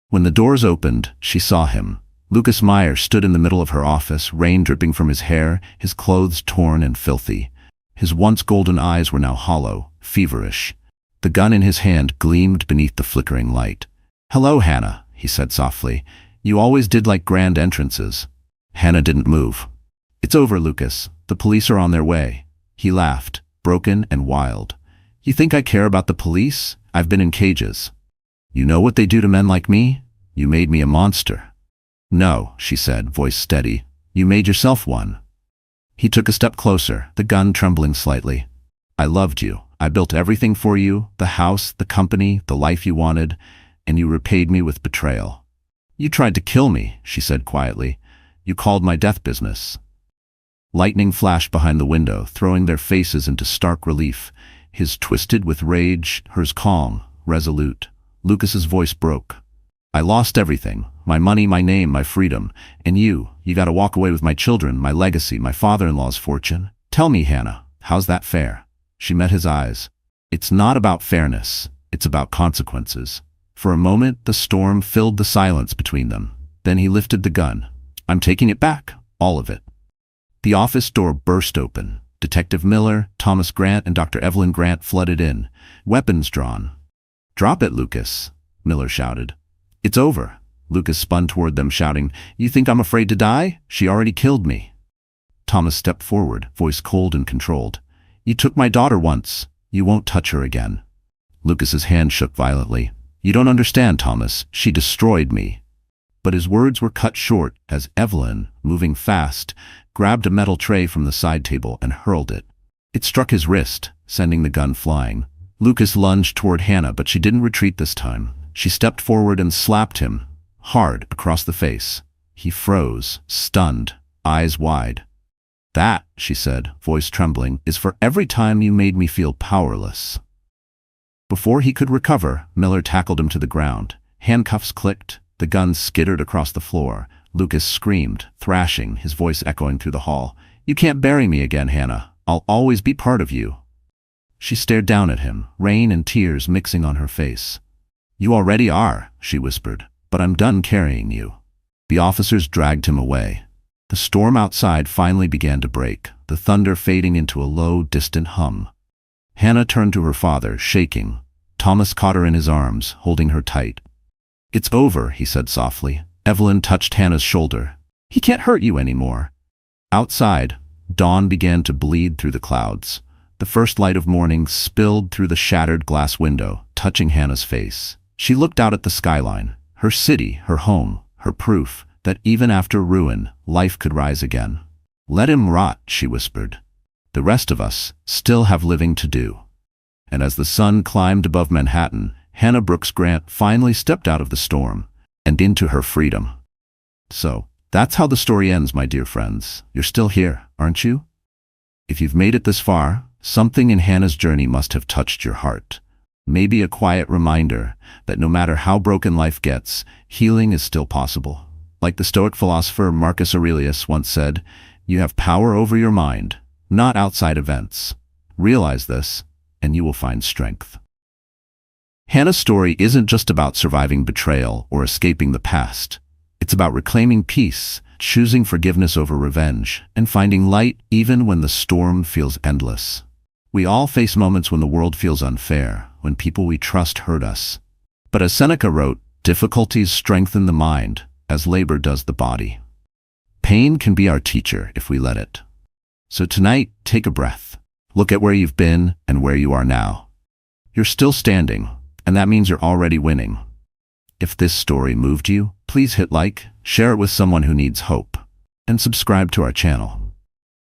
When the doors opened, she saw him. Lucas Meyer stood in the middle of her office, rain dripping from his hair, his clothes torn and filthy. His once golden eyes were now hollow, feverish. The gun in his hand gleamed beneath the flickering light. "Hello, Hannah," he said softly. "You always did like grand entrances." Hannah didn't move. "It's over, Lucas. The police are on their way." He laughed, broken and wild. "You think I care about the police? I've been in cages. You know what they do to men like me? You made me a monster." "No," she said, voice steady. "You made yourself one." He took a step closer, the gun trembling slightly. "I loved you. I built everything for you, the house, the company, the life you wanted, and you repaid me with betrayal." "You tried to kill me," she said quietly. "You called my death business." Lightning flashed behind the window, throwing their faces into stark relief, his twisted with rage, hers calm, resolute. Lucas's voice broke. "I lost everything, my money, my name, my freedom, and you gotta walk away with my children, my legacy, my father-in-law's fortune. Tell me, Hannah, how's that fair?" She met his eyes. "It's not about fairness, it's about consequences." For a moment, the storm filled the silence between them. Then he lifted the gun. "I'm taking it back, all of it." The office door burst open. Detective Miller, Thomas Grant, and Dr. Evelyn Grant flooded in, weapons drawn. "Drop it, Lucas," Miller shouted. "It's over." Lucas spun toward them, shouting, "You think I'm afraid to die? She already killed me." Thomas stepped forward, voice cold and controlled. "You took my daughter once. You won't touch her again." Lucas's hand shook violently. "You don't understand, Thomas. She destroyed me." But his words were cut short as Evelyn, moving fast, grabbed a metal tray from the side table and hurled it. It struck his wrist, sending the gun flying. Lucas lunged toward Hannah, but she didn't retreat this time. She stepped forward and slapped him, hard, across the face. He froze, stunned, eyes wide. "That," she said, voice trembling, "is for every time you made me feel powerless." Before he could recover, Miller tackled him to the ground. Handcuffs clicked, the gun skittered across the floor. Lucas screamed, thrashing, his voice echoing through the hall. "You can't bury me again, Hannah. I'll always be part of you." She stared down at him, rain and tears mixing on her face. "You already are," she whispered, "but I'm done carrying you." The officers dragged him away. The storm outside finally began to break, the thunder fading into a low, distant hum. Hannah turned to her father, shaking. Thomas caught her in his arms, holding her tight. "It's over," he said softly. Evelyn touched Hannah's shoulder. "He can't hurt you anymore." Outside, dawn began to bleed through the clouds. The first light of morning spilled through the shattered glass window, touching Hannah's face. She looked out at the skyline, her city, her home, her proof that even after ruin, life could rise again. "Let him rot," she whispered. "The rest of us still have living to do." And as the sun climbed above Manhattan, Hannah Brooks Grant finally stepped out of the storm and into her freedom. So, that's how the story ends, my dear friends. You're still here, aren't you? If you've made it this far, something in Hannah's journey must have touched your heart. Maybe a quiet reminder that no matter how broken life gets, healing is still possible. Like the Stoic philosopher Marcus Aurelius once said, "You have power over your mind, not outside events." Realize this, and you will find strength. Hannah's story isn't just about surviving betrayal or escaping the past. It's about reclaiming peace, choosing forgiveness over revenge, and finding light even when the storm feels endless. We all face moments when the world feels unfair, when people we trust hurt us. But as Seneca wrote, difficulties strengthen the mind, as labor does the body. Pain can be our teacher if we let it. So tonight, take a breath. Look at where you've been and where you are now. You're still standing, and that means you're already winning. If this story moved you, please hit like, share it with someone who needs hope, and subscribe to our channel.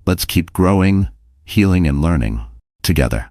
Let's keep growing, healing, and learning together.